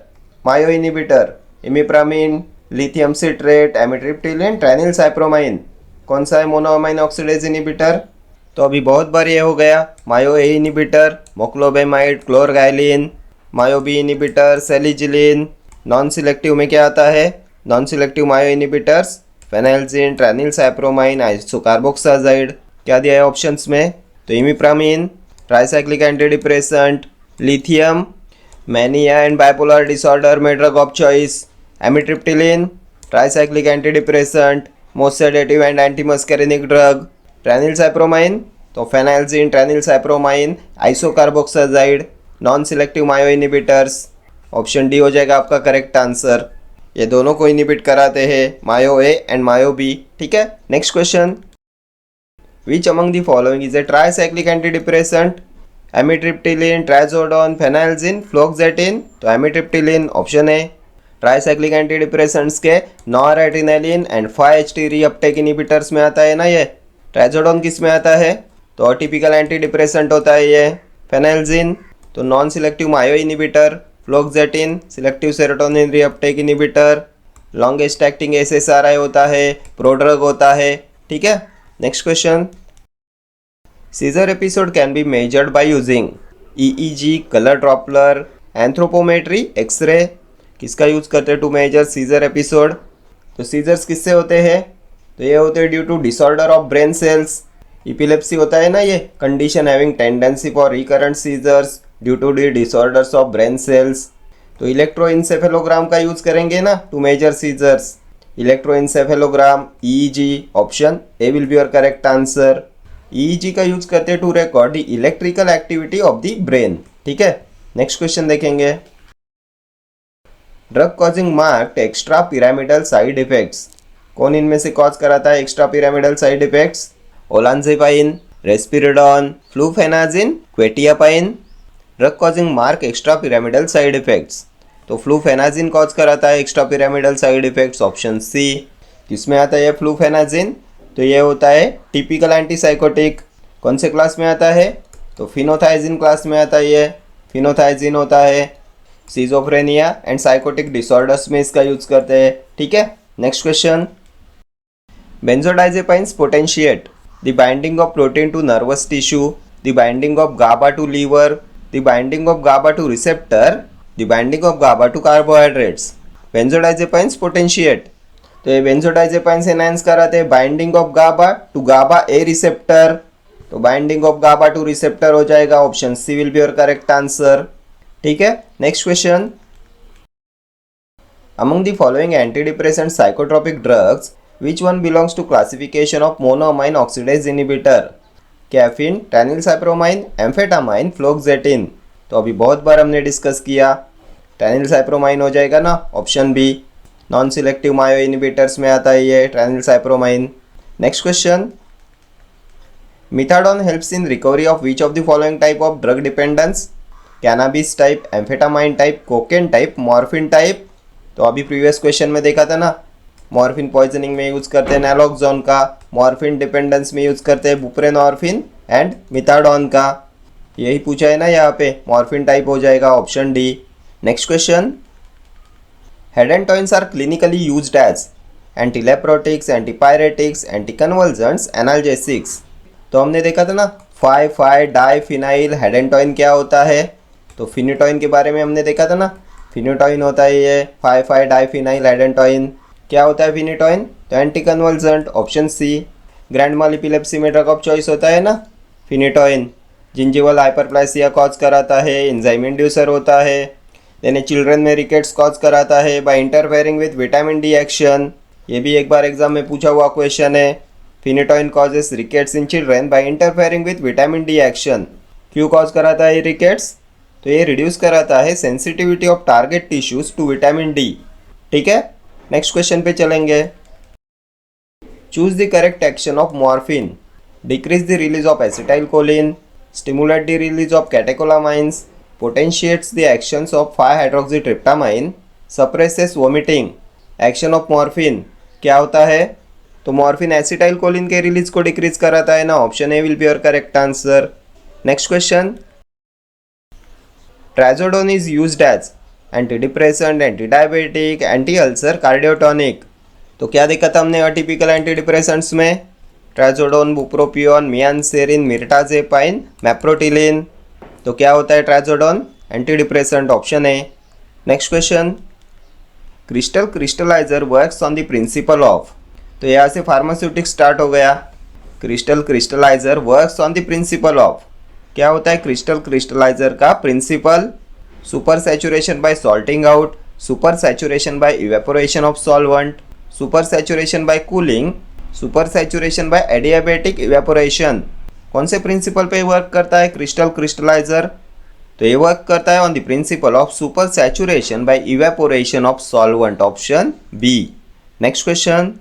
Speaker 1: MAO inhibitor, imipramine, lithium citrate, amitriptyline, tranylcypromine. कौन सा है मोनोअमाइन ऑक्सीडेज इनिबिटर? तो अभी बहुत बार ये हो गया, MAO A inhibitor, moclobemide, clorgyline, MAO B inhibitor, selegiline. Non selective में क्या आता है? Non selective MAO inhibitors phenelzine, tranylcypromine, isocarboxazid. क्या दिया है ऑप्शंस में? तो imipramine, tricyclic antidepressant, lithium, mania and bipolar disorder में drug of choice, amitriptyline, tricyclic antidepressant, most sedative and antimuscarinic drug, tranylcypromine तो phenelzine, tranylcypromine, isocarboxazid. Non selective MAO inhibitors, option D हो जाएगा आपका correct answer. ये दोनों को inhibit कराते हैं, मायो ए एंड मायो बी। ठीक है, next question. Which among the following is a tricyclic antidepressant? Amitriptyline, trazodone, phenelzine, fluoxetine. तो amitriptyline, option A. Tricyclic antidepressants के noradrenaline and 5-HT reuptake inhibitors में आता है ना ये। ट्राइजोडोन किस में आता है? तो अटिपिकल एंटी डिप्रेसेंट होता है ये। फेनाइलजिन तो non selective MAO inhibitor, fluoxetine selective serotonin reuptake inhibitor, longest acting SSRI होता है, प्रोड्रग होता है। ठीक है, next question. Seizure episode can be measured by using EEG, colour doppler, anthropometry, X-ray. किसका यूज करते हैं टू मेजर सीजर एपिसोड? तो सीजर्स किससे होते हैं? तो ये होते हैं due to disorder of brain cells. Epilepsy होता है ना ये, condition having tendency for recurrent seizures due to the disorders of brain cells. तो इलेक्ट्रोइंसेफेलोग्राम का यूज करेंगे ना to measure seizures. Electroencephalogram, EEG, option A will be your correct answer. EEG का use करते हैं to record the electrical activity of the brain. ठीक है, next question देखेंगे। Drug causing marked extrapyramidal side effects. कौन इनमें से cause कराता है extrapyramidal side effects? Olanzapine, risperidone, fluphenazine, quetiapine. Drug causing mark extrapyramidal side effects, तो fluphenazine cause कराता है extrapyramidal side effects, option C. किसमें आता है फ्लूफेनाजिन? तो ये होता है टिपिकल एंटीसाइकोटिक। कौन से क्लास में आता है? तो फिनोथाइजिन क्लास में आता है। ये फिनोथाइजिन होता है सिजोफ्रेनिया एंड साइकोटिक डिसऑर्डर्स में इसका यूज करते हैं। ठीक है, next question. Benzodiazepines potentiate the binding of protein to nervous tissue, the binding of GABA to liver, the binding of GABA to receptor, the binding of GABA to carbohydrates. Benzodiazepines potentiate, तो ये benzodiazepines enhance कराते हैं binding of GABA to GABA A receptor, तो binding of GABA to receptor हो जाएगा, option C will be your correct answer. ठीक है, next question. Among the following antidepressant psychotropic drugs which one belongs to classification of monoamine oxidase inhibitor? Caffeine, tranylcypromine, amphetamine, fluoxetine. तो अभी बहुत बार हमने discuss किया, ट्रेनिलसाइप्रोमाइन हो जाएगा ना, option B. Non selective MAO inhibitors में आता है ये tranylcypromine. Next question. Methadone helps in recovery of which of the following type of drug dependence? Cannabis type, amphetamine type, cocaine type, morphine type. तो अभी प्रीवियस क्वेश्चन में देखा था ना, मॉर्फिन पॉइजनिंग में यूज करते हैं नैलोक्सोन का, मॉर्फिन डिपेंडेंस में यूज करते हैं बुप्रेनॉर्फिन एंड मिथाडोन का। यही पूछा है ना यहाँ पे, मॉर्फिन टाइप हो जाएगा, option D. Next question. Hydantoins are clinically used as antileprotics, antipyretics, anticonvulsants, analgesics. तो हमने देखा था ना 5,5 डाइफिनाइल हेडेंटॉइन क्या होता है, तो फिनिटॉइन के बारे में हमने देखा था ना, फिनिटॉइन होता है ये 5,5 डाइफिनाइल हेडेंटॉइन। क्या होता है फिनिटॉइन? तो anticonvulsant, option C. Grand mal epilepsy में ड्रग ऑफ चॉइस होता है ना फिनिटॉइन। जिंजिवल हाइपरप्लेसिया कॉज कराता है, एंजाइम इंड्यूसर होता है। देन चिल्ड्रन में रिकेट्स कॉज कराता है by interfering with vitamin D action. ये भी एक बार एग्जाम में पूछा हुआ क्वेश्चन है। Phenytoin causes rickets in children by interfering with vitamin D action. क्यों कॉज कराता है ये रिकेट्स? तो ये रिड्यूस कराता है sensitivity of target tissues to vitamin D. ठीक है, नेक्स्ट क्वेश्चन पे चलेंगे। Choose the correct action of morphine. Decrease the release of acetylcholine, stimulate the release of catecholamines, potentiates the actions of 5-hydroxytryptamine, suppresses vomiting। Action of morphine क्या होता है? तो morphine acetylcholine के release को decrease कराता है ना, option A will be your correct answer. Next question. Trazodone is used as anti depressant, anti diabetic, anti ulcer, cardiotonic. तो क्या देखा था हमने अटिपिकल एंटी डिप्रेसेंट्स में? ट्राइजोडोन, बुप्रोपियोन, मियानसेरिन, मिर्टाजेपाइन, मैप्रोटिलिन। तो क्या होता है trazodone? Anti depressant, option A. Next question. Crystal crystallizer works on the principle of. तो यहाँ से फार्मास्यूटिक्स स्टार्ट हो गया। Crystal crystallizer works on the principle of. क्या होता है क्रिस्टल क्रिस्टलाइजर का principle? Super saturation by salting out, super saturation by evaporation of solvent, super saturation by cooling, super saturation by adiabatic evaporation. कौन से principal पे work करता है crystal क्रिस्टलाइजर? तो ये वर्क करता है on the principle of super saturation by evaporation of solvent, option B. Next question.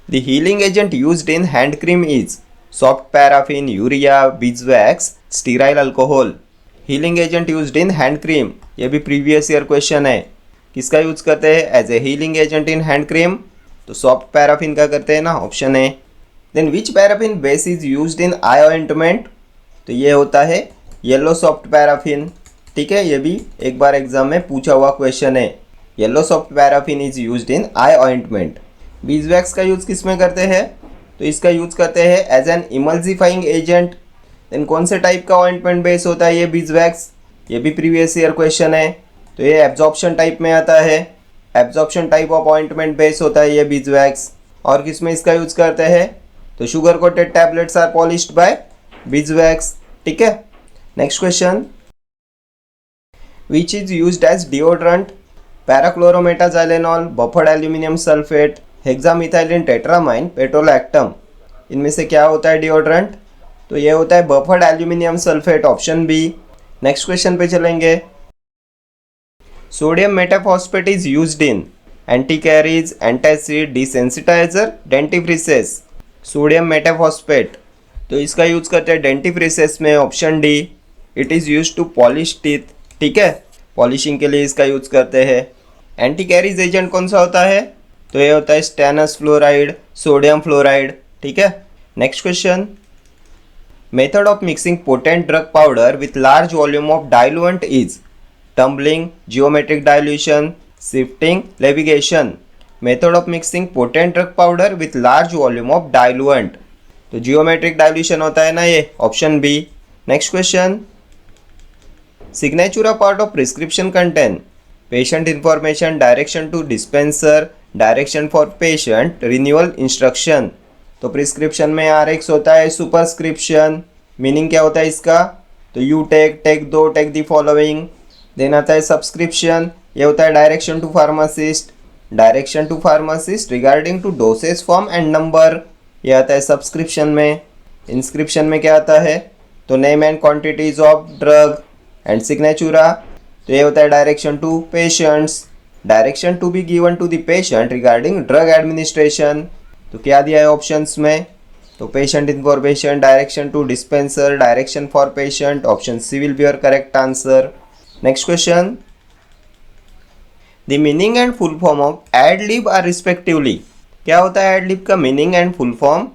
Speaker 1: The healing agent used in hand cream is soft paraffin, urea, beeswax, stearyl alcohol. Healing agent used in hand cream, ये भी previous year question है। किसका use करते हैं as a healing agent in hand cream? तो soft paraffin का करते हैं ना, option A. Then which paraffin base is used in eye ointment? तो ये होता है येलो सॉफ्ट पैराफिन। ठीक है, ये भी एक बार एग्जाम में पूछा हुआ क्वेश्चन है। Yellow soft paraffin is used in eye ointment. Beeswax का यूज किस में करते हैं? तो इसका यूज करते हैं as an emulsifying agent. Then कौन से टाइप का ऑइंटमेंट बेस होता है ये बीजवैक्स? ये भी प्रीवियस ईयर क्वेश्चन है। तो ये एब्जॉर्प्शन टाइप में आता है। Absorption type of ointment base होता है ये बीजवैक्स। और किस में इसका यूज करते हैं? तो sugar coated tablets are polished by beeswax. ठीक है, next question. Which is used as deodorant? Parachlorometaxylenol, buffered aluminium sulphate, hexamethylene tetramine, petrolatum. इनमें से क्या होता है डिओड्रेंट? तो ये होता है buffered aluminium sulphate, option B. Next question पे चलेंगे। Sodium metaphosphate is used in anticaries, antacid, desensitizer, dentifrices. Sodium metaphosphate तो इसका यूज करते हैं डेंटिफ्रिसेस में, option D. It is use to polish teeth, ठीक है, पॉलिशिंग के लिए इसका यूज करते हैं। एंटीकैरीज एजेंट कौन सा होता है? तो ये होता है स्टेनस फ्लोराइड, सोडियम फ्लोराइड, ठीक है। Next question, method of mixing potent drug powder with large volume of diluent is tumbling, geometric dilution, shifting, levigation. Method of mixing potent drug powder with large volume of diluent, तो geometric dilution होता है ना ये, option B. Next question, signature part of prescription contain patient information, direction to dispenser, direction for patient, renewal instruction. तो prescription में RX होता है superscription, meaning क्या होता है इसका? तो यू टेक दो, टेक द फॉलोइंग। देन आता है सब्सक्रिप्शन, ये होता है direction to pharmacist, direction to pharmacist regarding to dosage form and number, ये आता है सब्सक्रिप्शन में। इंस्क्रिप्शन में क्या आता है? तो name and quantities of drug and signatura, तो ये होता है direction to patients, direction to be given to the patient regarding drug administration. तो क्या दिया है ऑप्शंस में? तो patient information, direction to dispenser, direction for patient, option C will be your correct answer. Next question, the meaning and full form of ad lib are respectively. क्या होता है ad lib का meaning and full form?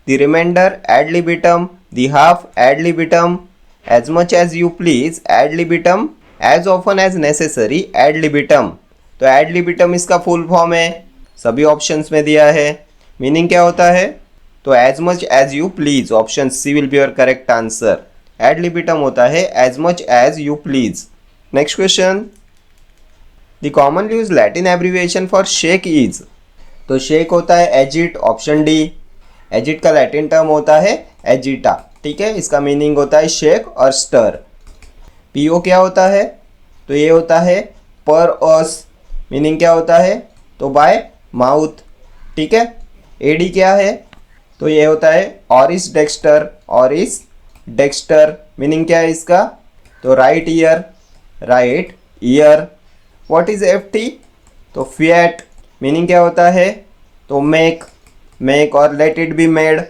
Speaker 1: The reminder ad libitum, the half ad libitum, as much as you please ad libitum, as often as necessary ad libitum. तो ad लिबिटम इसका full form है, सभी options में दिया है। Meaning क्या होता है? तो as much as you please, option C will be your correct answer. Ad libitum होता है as much as you please. Next question, the commonly use Latin abbreviation for shake is. तो शेक होता है agit, option D. Agit का Latin term होता है एजिटा, ठीक है, इसका मीनिंग होता है शेक और स्टर। पीओ क्या होता है? तो ये होता है पर ऑस, मीनिंग क्या होता है? तो बाय माउथ, ठीक है। एडी क्या है? तो ये होता है auris dexter, auris dexter, meaning क्या है इसका? तो right ear, right ear. What is FT? तो फैट, मीनिंग क्या होता है? तो मेक, मेक और लेट इट बी मेड,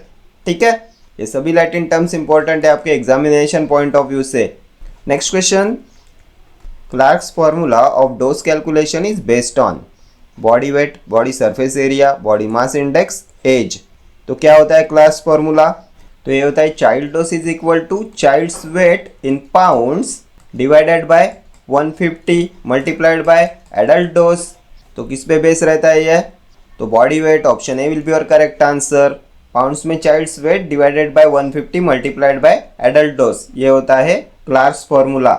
Speaker 1: ठीक है। ये सभी लैटिन टर्म्स इंपॉर्टेंट है आपके एग्जामिनेशन पॉइंट ऑफ व्यू से। Next question, Clark's formula of dose calculation is based on body weight, body surface area, body mass index, age. तो क्या होता है क्लार्क्स फॉर्मूला? तो ये होता है child dose is equal to child's weight in pounds divided by 150 multiplied by adult dose. तो किस पे बेस रहता है ये? तो body weight, option A will be your correct answer. Pounds में child's weight divided by 150 multiplied by adult dose, ये होता है क्लार्क्स फॉर्मूला।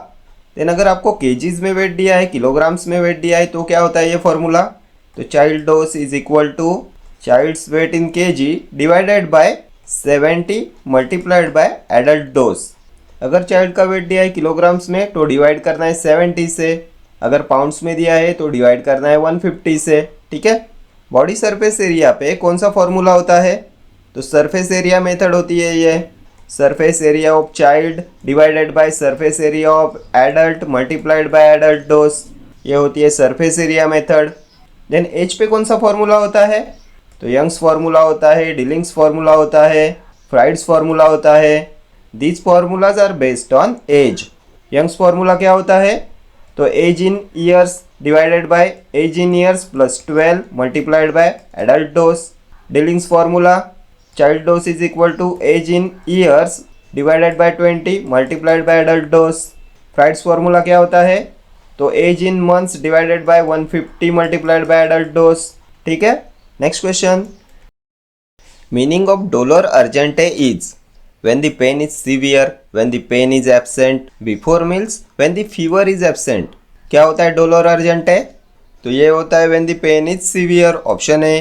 Speaker 1: देन अगर आपको केजीज में वेट दिया है, किलोग्राम्स में वेट दिया है, तो क्या होता है ये फॉर्मूला? तो child dose is equal to child's weight in KG divided by 70 multiplied by adult dose. अगर चाइल्ड का वेट दिया है किलोग्राम्स में तो डिवाइड करना है 70 से, अगर पाउंड्स में दिया है तो डिवाइड करना है 150 से, ठीक है। बॉडी सरफेस एरिया पे कौन सा फॉर्मूला होता है? तो सरफेस एरिया मेथड होती है ये, surface area of child divided by surface area of adult multiplied by adult dose, ये होती है surface area method. Then age पे कौन सा फॉर्मूला होता है? तो यंग्स फॉर्मूला होता है, डिलिंग्स फॉर्मूला होता है, फ्राइड्स फॉर्मूला होता है। These formulas are based on age. Young's formula क्या होता है? तो age in years divided by age in years plus 12 multiplied by adult dose. Dilling's formula child dose is equal to age in years divided by 20 multiplied by adult dose. Fried's formula क्या होता है? तो age in months divided by 150 multiplied by adult dose, ठीक है। Next question, meaning of डोलोर अर्जेंटे is when the pain is severe, when the pain is absent, before meals, when the fever is absent। क्या होता है डोलोर अर्जेंटे? तो ये होता है when the pain is severe, option है,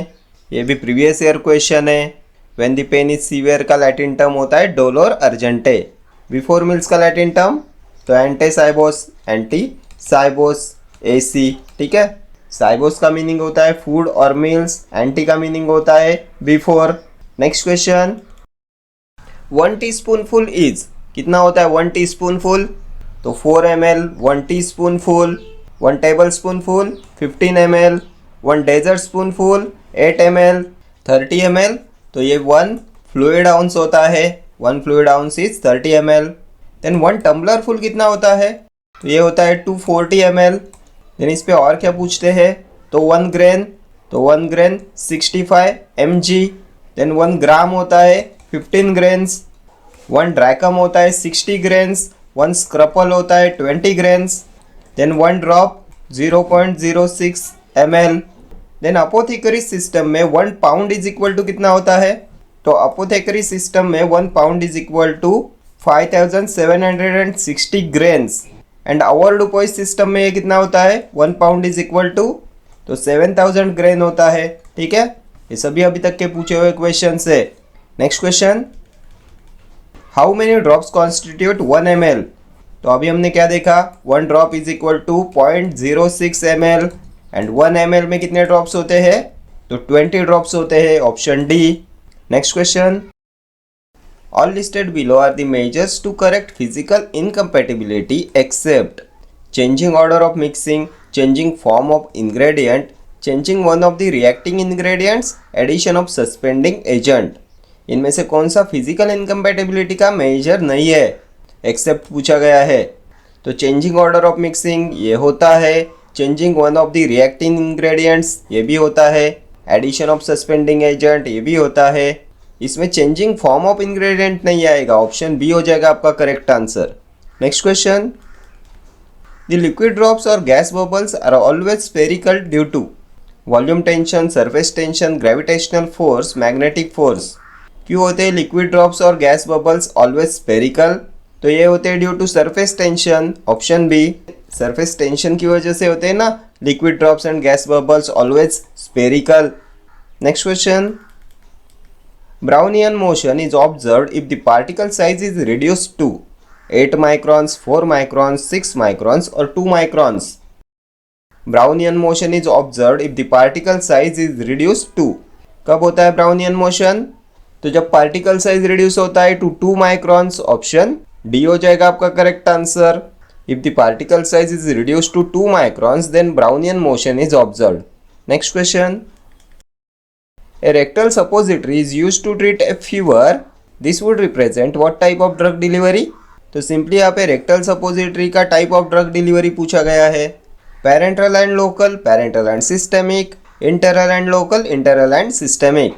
Speaker 1: ये भी प्रीवियस ईयर क्वेश्चन है। when the pain is severe का लैटिन टर्म होता है डोलोर अर्जेंटे। बिफोर मील्स का लैटिन टर्म तो एंटी साइबोस, एंटी साइबोस, AC, ठीक है। साइबोस का मीनिंग होता है फूड और मील्स, एंटी का मीनिंग होता है बिफोर। नेक्स्ट क्वेश्चन, 1 टीस्पूनफुल इज, कितना होता है 1 टीस्पूनफुल? तो 4 ml 1 टीस्पूनफुल। 1 tablespoonful 15 ml, 1 dessert spoonful 8 ml, 30 ml, तो ये 1 फ्लूइड आउंस होता है, 1 फ्लूइड आउंस इज 30 ml। देन 1 टम्बलर फुल कितना होता है, तो ये होता है 240 ml। देन इस पे और क्या पूछते हैं, तो 1 ग्रेन, तो 1 ग्रेन 65 mg। देन 1 ग्राम होता है 15 ग्रेन्स, 1 ड्रैकम होता है 60 ग्रेन्स, 1 स्क्रपल होता है 20 grains, then 1 drop 0.06 ml। Then apothecary system में 1 पाउंड इज इक्वल टू कितना होता है, तो अपोथेकरी सिस्टम में 1 pound is equal to 5760 grains. And avoirdupois system में ये कितना होता है, 1 पाउंड इज इक्वल टू, तो 7000 ग्रेन होता है। ठीक है, ये सभी अभी तक के पूछे हुए क्वेश्चन है। Next question, how many drops constitute 1 ml, तो अभी हमने क्या देखा, 1 drop is equal to 0.06 ml and 1 ml में कितने ड्रॉप्स होते हैं, तो 20 ड्रॉप्स होते हैं, option D. Next question, all listed below are the measures to correct physical incompatibility except changing order of mixing, changing form of ingredient, changing one of the reacting ingredients, addition of suspending agent. इनमें से कौन सा physical incompatibility का major नहीं है, accept पूछा गया है, तो चेंजिंग ऑर्डर ऑफ मिक्सिंग ये होता है, changing one of the reacting ingredients ये भी होता है, एडिशन ऑफ सस्पेंडिंग एजेंट ये भी होता है। इसमें चेंजिंग फॉर्म ऑफ इंग्रेडिएंट नहीं आएगा, ऑप्शन बी हो जाएगा आपका correct answer. Next question, the liquid drops और gas bubbles are always spherical due to volume tension, surface tension, gravitational force, magnetic force. क्यों होते हैं लिक्विड ड्रॉप्स और गैस बबल्स ऑलवेज स्फेरिकल, तो ये होते हैं due to surface tension, option B. Surface tension की वजह से होते हैं ना liquid drops and gas bubbles always spherical. Next question, Brownian motion is observed if the particle size is reduced to 8 microns, 4 microns, 6 microns or 2 microns. Brownian motion is observed if the particle size is reduced to, कब होता है Brownian motion, तो जब particle size reduce होता है to 2 microns, option D हो जाएगा आपका correct answer. If the particle size is reduce to 2 microns then Brownian motion is observed. Next question, a rectal suppository is used to treat a fever, this would represent what type of drug delivery, तो simply यहाँ पे rectal suppository का type of drug delivery पूछा गया है, parental and local, parental and systemic, इंटरल and local, इंटरल and systemic.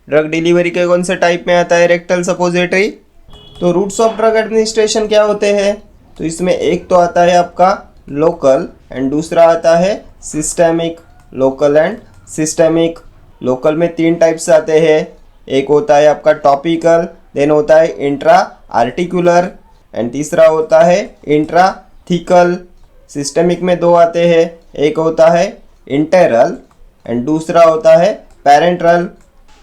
Speaker 1: Drug delivery के कौन से टाइप में आता है रेक्टल सपोजिटरी, तो रूट्स ऑफ ड्रग एडमिनिस्ट्रेशन क्या होते हैं, तो इसमें एक तो आता है आपका लोकल एंड दूसरा आता है systemic. Local and systemic, local में 3 टाइप्स आते हैं, एक होता है आपका टॉपिकल, देन होता है इंट्रा आर्टिकुलर एंड तीसरा होता है इंट्राथिकल। सिस्टेमिक में 2 आते हैं, एक होता है इंटेरल एंड दूसरा होता है पैरेंट्रल।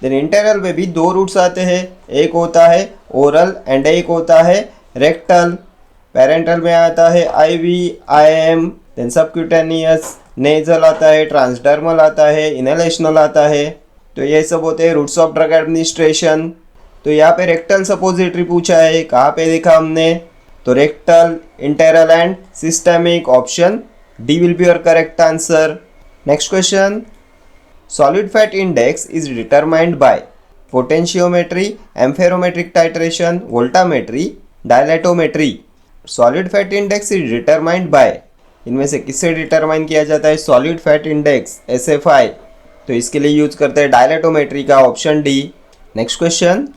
Speaker 1: देन इंटेरल में भी 2 रूट्स आते हैं, एक होता है ओरल एंड एक होता है रेक्टल। पैरेंट्रल में आता है IV, IM, then subcutaneous, nasal आता है, ट्रांसडर्मल आता है, इनहेलेशनल आता है। तो ये सब होते हैं रूट्स ऑफ ड्रग एडमिनिस्ट्रेशन। तो यहाँ पे रेक्टल सपोजिटरी पूछा है, कहाँ पे देखा हमने, तो rectal, enteral and systemic, option D will be your correct answer. Next question, solid fat index is determined by potentiometry, amperometric titration, voltammetry, dilatometry. Solid fat index is determined by, इनमें से किससे डिटरमाइन किया जाता है solid fat index, SFI, तो इसके लिए use करते हैं डायलेटोमेट्री का, option D. Next question,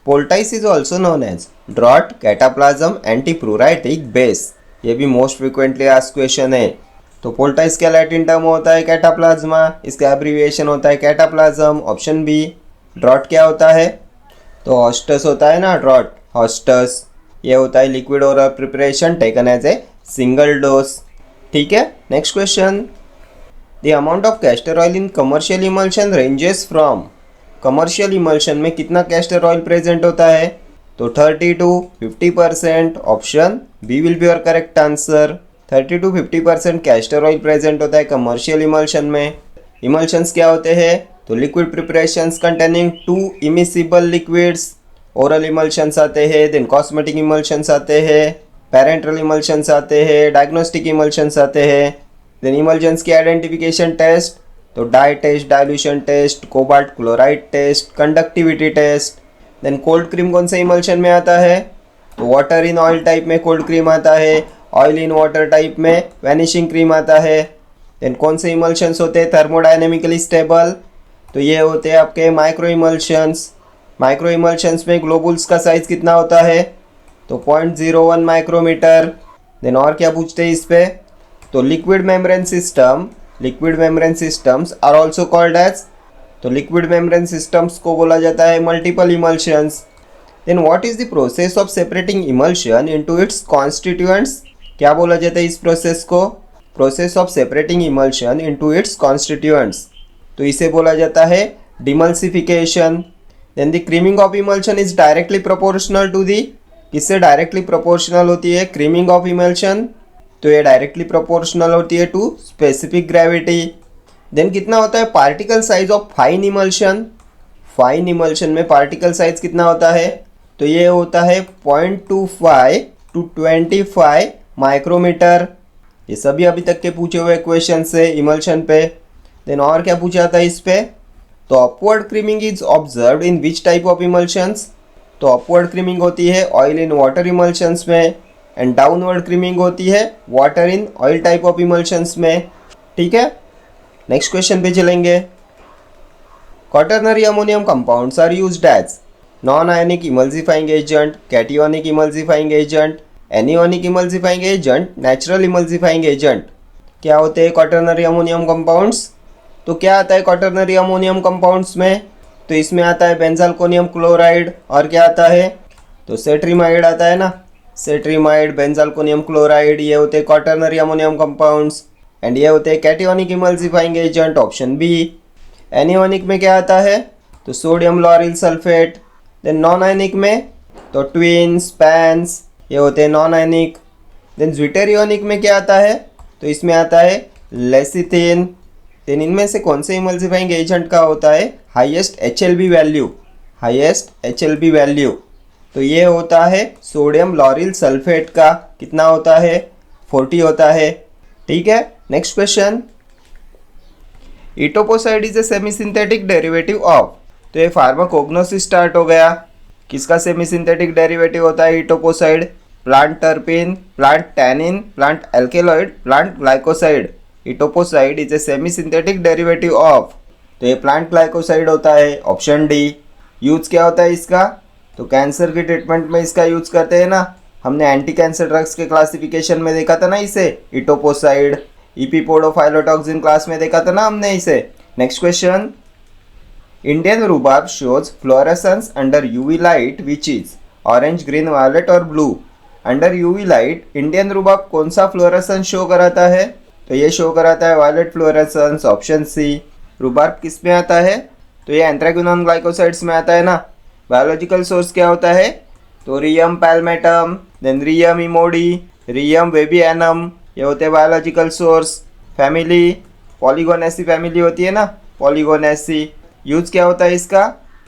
Speaker 1: poultice is also known as draught, cataplasm, antipruritic base. ये भी मोस्ट फ्रिक्वेंटली आस्क्ड क्वेश्चन है। तो पोल्टाइस का लैटिन टर्म होता है कैटाप्लाज्मा, इसका एब्रीविएशन होता है कैटाप्लाज्म, ऑप्शन बी। ड्रॉट क्या होता है, तो हॉस्टस होता है ना, ड्रॉट हॉस्टस, ये होता है liquid oral preparation taken as a single dose. ठीक है, next question, the amount of castor oil in commercial emulsion ranges from, commercial emulsion में कितना कैस्टर ऑयल प्रेजेंट होता है, तो 30 to 50%, option B will be your correct answer. 30 to 50% castor oil present होता है commercial emulsion में। Emulsions क्या होते हैं, तो liquid preparations containing 2 immiscible liquids, oral emulsions आते हैं, देन कॉस्मेटिक इमल्शंस आते हैं, पैरेंटल इमल्शंस आते हैं, डायग्नोस्टिक इमल्शंस आते हैं। देन इमल्शंस की आइडेंटिफिकेशन टेस्ट, तो dye test, dilution test, cobalt chloride test, conductivity test. Then cold cream कौन से इमल्शन में आता है, तो वाटर इन ऑयल टाइप में कोल्ड क्रीम आता है, ऑयल इन वाटर टाइप में वैनिशिंग क्रीम आता है। देन कौन से इमल्शंस होते हैं थर्मोडायनेमिकली स्टेबल, तो ये होते हैं आपके माइक्रो इमल्शंस। माइक्रो इमल्शंस में ग्लोबुल्स का साइज कितना होता है, तो 0.01 माइक्रोमीटर। देन और क्या पूछते हैं इस पे, तो liquid membrane system, liquid membrane systems are also called as, तो लिक्विड मेम्ब्रेन सिस्टम्स को बोला जाता है multiple emulsions. Then what is the process of separating emulsion into its constituents, क्या बोला जाता है इस प्रोसेस को, process of separating emulsion into its constituents, तो इसे बोला जाता है demulsification. Then the creaming of emulsion is directly proportional to the, किससे डायरेक्टली प्रोपोर्शनल होती है क्रीमिंग ऑफ इमल्शन, तो ये डायरेक्टली प्रोपोर्शनल होती है टू स्पेसिफिक ग्रेविटी। देन कितना होता है particle size of fine emulsion, fine emulsion में पार्टिकल साइज कितना होता है, तो ये होता है 0.25 to 25 माइक्रोमीटर। ये सभी अभी तक के पूछे हुए क्वेश्चन से इमल्शन पे। देन और क्या पूछा था इस पे, तो upward creaming is observed in which type of emulsions, तो अपवर्ड क्रीमिंग होती है ऑयल इन वाटर इमल्शंस में, एंड डाउनवर्ड क्रीमिंग होती है water in oil type of emulsions में। ठीक है, नेक्स्ट क्वेश्चन पे चलेंगे। Quaternary ammonium compounds are used as non ionic emulsifying agent, cationic emulsifying agent, anionic emulsifying agent, natural emulsifying agent. क्या होते हैं क्वाटरनरी अमोनियम कंपाउंड्स, तो क्या आता है क्वाटरनरी अमोनियम कंपाउंड्स में, तो इसमें आता है बेंजाल्कोनियम क्लोराइड, और क्या आता है, तो सेट्रीमाइड आता है ना, सेट्रीमाइड, बेंजाल्कोनियम क्लोराइड, ये होते हैं क्वाटरनरी अमोनियम कंपाउंड्स। एंड ये होते हैं cationic emulsifying agent, option B. Anionic में क्या आता है, तो sodium lauryl sulphate. Then non ionic में तो ट्विन्स, पैंस, ये होते हैं नॉन आयनिक। देन ज्विटेरियोनिक में क्या आता है, तो इसमें आता है लेसिथिन। देन इनमें से कौन से इमल्सिफाइंग एजेंट का होता है highest HLB value, highest HLB value, तो ये होता है सोडियम लॉरिल सल्फेट का, कितना होता है 40 होता है। ठीक है, next question. Etoposide is a semi synthetic derivative of, तो ये फार्माकोग्नोस से स्टार्ट हो गया, किसका सेमी सिंथेटिक डेरिवेटिव होता है etoposide, plant टर्पिन, plant tannin, plant alkaloid, plant glycoside. Etoposide is a semi synthetic derivative of, तो ये प्लांट ग्लाइकोसाइड होता है, ऑप्शन डी। यूज क्या होता है इसका, तो कैंसर के ट्रीटमेंट में इसका यूज करते हैं ना, हमने एंटी कैंसर ड्रग्स के क्लासिफिकेशन में देखा था ना इसे, इटोपोसाइड। इपीपोडोफाइलोटॉक्सिन क्लास में देखा था ना हमने इसे। Next question. Indian rhubarb shows fluorescence under UV light which is orange, green, violet और blue. Under UV light Indian rhubarb कौन सा फ्लोरेसेंस शो कराता है, तो ये शो कराता है वायलेट फ्लोरेसेंस, ऑप्शन सी। रूबाब किस में आता है, तो ये एंथ्रेक्विनोन ग्लाइकोसाइड्स में आता है ना। बायोलॉजिकल सोर्स क्या होता है, तो रियम पैल्मेटम, देन रियम इमोडी, रियम वेबियनम, ये होते हैं बायोलॉजिकल सोर्स। फैमिली पॉलीगोनेसी फैमिली होती है ना, पॉलीगोनेसी। यूज क्या होता है इसका,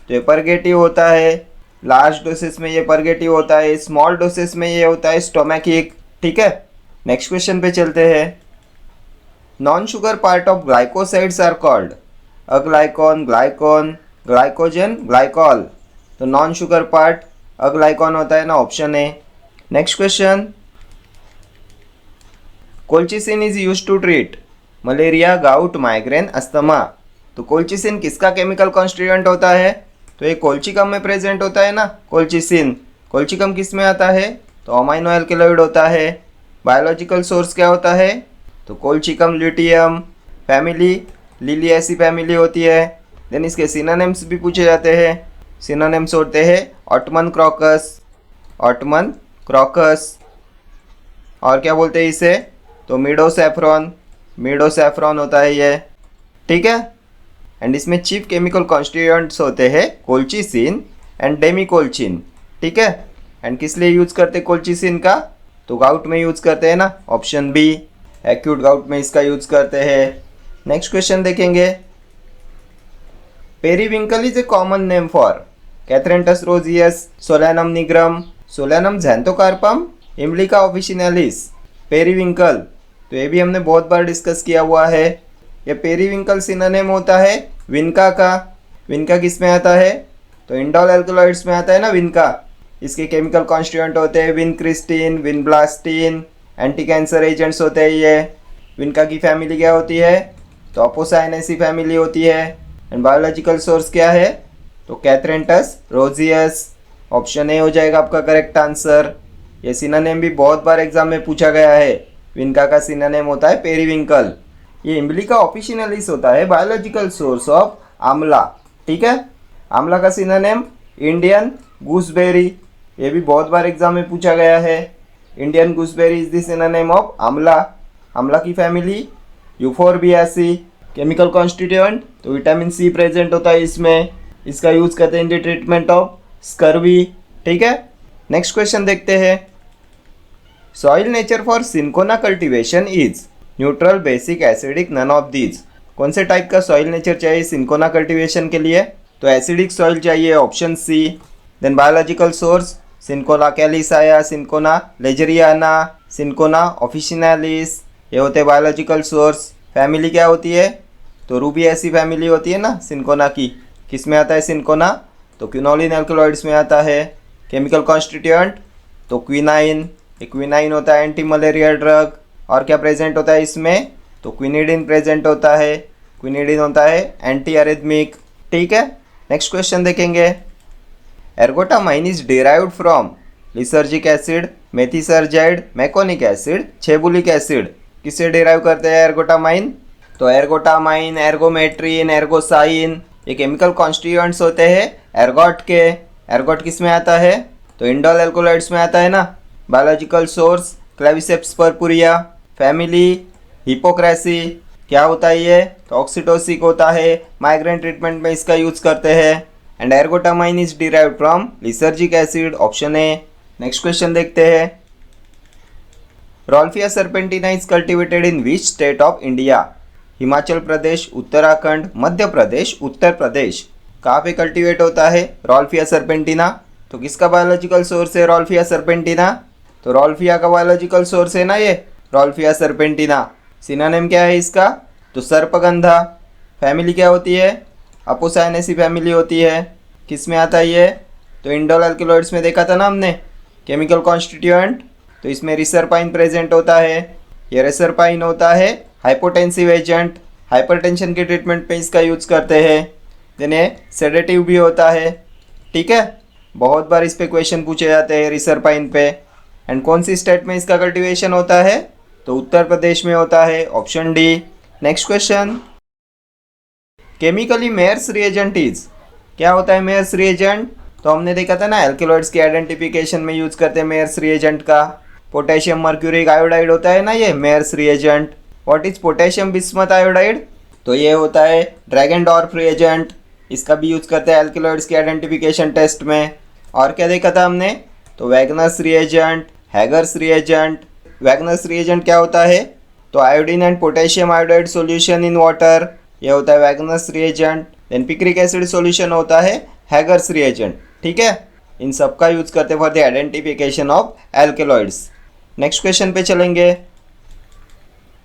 Speaker 1: तो ये परगेटिव होता है, लार्ज डोसेस में ये परगेटिव होता है, स्मॉल डोसेस में ये होता है स्टोमैकिक। ठीक है, नेक्स्ट क्वेश्चन पे चलते हैं। Non sugar part of glycosides are called aglycone, glycone, glycogen, glycol, तो नॉन शुगर पार्ट अग्लाइकॉन होता है ना, option A. Next question. Colchicine is used to treat malaria, gout, migraine, asthma, तो कोल्चिसिन किसका chemical constituent होता है, तो ये कोल्चिकम में प्रेजेंट होता है ना, कोल्चिसिन। कोल्चिकम किस में आता है, तो अमाइनो एल्केलॉइड होता है। बायोलॉजिकल सोर्स क्या होता है, तो colchicum luteum. Family Liliaceae family होती है। देन इसके सिनोनिम्स भी पूछे जाते हैं। सिनोनिम्स होते हैं ऑटमन क्रोकस, ऑटमन क्रोकस, और क्या बोलते हैं इसे, तो मिडोसैफ्रॉन, मिडोसैफ्रॉन होता है ये। ठीक है, एंड इसमें चीफ केमिकल कॉन्स्टिट्यूएंट्स होते हैं कोल्चिसिन एंड डेमिकोल्चिन। ठीक है, एंड किस लिए यूज करते हैं कोल्चिसिन का, तो गाउट में यूज करते हैं ना, ऑप्शन बी। एक्यूट गाउट में इसका यूज करते हैं। नेक्स्ट क्वेश्चन देखेंगे। Periwinkle is a common name for Catharanthus roseus, Solanum nigrum, Solanum xanthocarpum, Emblica officinalis, periwinkle, तो ये भी हमने बहुत बार डिस्कस किया हुआ है। ये पेरीविंकल सिनोनिम होता है विनका का। विनका किस में आता है? तो इंडोल एल्कलॉइड्स में आता है ना विनका। इसके केमिकल कॉन्स्टिट्यूएंट होते हैं विनक्रिस्टीन, विनब्लास्टीन, एंटी कैंसर एजेंट्स होते हैं ये। विनका की फैमिली क्या होती है? तो अपोसाइनेसी फैमिली होती है। एंड बायोलॉजिकल सोर्स क्या है? तो कैथरेंटस रोजियस। ऑप्शन ए हो जाएगा आपका करेक्ट आंसर। ये सिनोनिम भी बहुत बार एग्जाम में पूछा गया है। विनका का सिनोनिम होता है पेरीविंकल। ये इम्ब्लिका ऑफिशिनलिस होता है बायोलॉजिकल सोर्स ऑफ आंवला। ठीक है, आंवला का सिनोनिम इंडियन गूसबेरी। ये भी बहुत बार एग्जाम में पूछा गया है। Indian gooseberry is the synonym of amla. Amla की फैमिली यूफोरबियासी। केमिकल कॉन्स्टिट्यूएंट तो विटामिन सी प्रेजेंट होता है इसमें। इसका यूज करते हैं in the treatment of scurvy. ठीक है, नेक्स्ट क्वेश्चन देखते हैं। Soil nature for cinchona cultivation is neutral, basic, acidic, none of these. कौन से टाइप का सॉइल नेचर चाहिए सिंकोना कल्टीवेशन के लिए? तो एसिडिक सॉइल चाहिए, option C. Then biological source cinchona कैलिसाया, cinchona लेजरियाना, cinchona ऑफिशिनालिस, ये होते हैं बायोलॉजिकल सोर्स। फैमिली क्या होती है? तो रूबियासी फैमिली होती है ना सिंकोना की। किस में आता है सिंकोना? तो क्विनोलिन एल्कलॉइड्स में आता है। केमिकल कॉन्स्टिट्यूएंट तो क्विनाइन, क्विनाइन होता है एंटी मलेरिया ड्रग। और क्या प्रेजेंट होता है इसमें? तो क्विनिडिन प्रेजेंट होता है। क्विनिडिन होता है एंटी अरिथमिक। ठीक है, नेक्स्ट क्वेश्चन देखेंगे। Ergotamine is derived from lysergic acid, methysergide, meconic acid, chebulic acid. किससे डिराइव करते हैं एर्गोटामाइन? तो एर्गोटामाइन, एर्गोमेट्रिन, एर्गोसाइन, ये केमिकल कॉन्स्टिट्यूएंट्स होते हैं एर्गोट के। एर्गोट किस में आता है? तो इंडोल एल्कोलाइड्स में आता है ना। Biological source Claviceps purpurea. Family Hypocreaceae. क्या होता है ये? तो ऑक्सीटोसिक होता है। माइग्रेन ट्रीटमेंट में इसका यूज करते हैं। And ergotamine is derived from lysergic acid, option A. Next question देखते हैं। Rauwolfia serpentina is cultivated in which state of India? Himachal Pradesh, Uttarakhand, Madhya Pradesh, Uttar Pradesh. कहाँ पे कल्टीवेट होता है रॉल्फिया सर्पेंटिना? तो किसका बायोलॉजिकल सोर्स है रॉल्फिया सर्पेंटिना? तो रॉल्फिया का बायोलॉजिकल सोर्स है ना ये रॉल्फिया सर्पेंटिना। सिनोनिम क्या है इसका? तो सर्पगंधा। फैमिली क्या होती है? अपोसाइनेसी फैमिली होती है। किस में आता है ये? तो इंडोल एल्कलॉइड्स में देखा था ना हमने। केमिकल कॉन्स्टिट्यूएंट तो इसमें रिसरपाइन प्रेजेंट होता है। ये रिसरपाइन होता है हाइपोटेंसिव एजेंट। हाइपरटेंशन के ट्रीटमेंट पे इसका यूज करते हैं। देन ये सेडेटिव भी होता है। ठीक है, बहुत बार इस पे क्वेश्चन पूछे जाते हैं रिसरपाइन पे। एंड कौन सी स्टेट में इसका कल्टीवेशन होता है? तो उत्तर प्रदेश में होता है, option D. Next question. Chemically Mayer's reagent is, क्या होता है मेयर्स रिएजेंट? तो हमने देखा था ना एल्केलॉइड्स के आइडेंटिफिकेशन में यूज करते हैं मेयर्स रिएजेंट का। पोटेशियम मर्क्यूरिक आयोडाइड होता है ना ये Mayer's reagent. What is potassium bismuth iodide? तो ये होता है ड्रैगनडॉर्फ रिएजेंट। इसका भी यूज करते हैं एल्केलॉइड्स के आइडेंटिफिकेशन टेस्ट में। और क्या देखा था हमने? तो Wagner's reagent, Hager's reagent. Wagner's reagent क्या होता है? तो iodine and potassium iodide solution in water, ये होता है Wagner's reagent. Then picric acid solution होता है हैगर्स रिएजेंट। ठीक है, इन सब का यूज करते for the identification of alkaloids. Next question पे चलेंगे।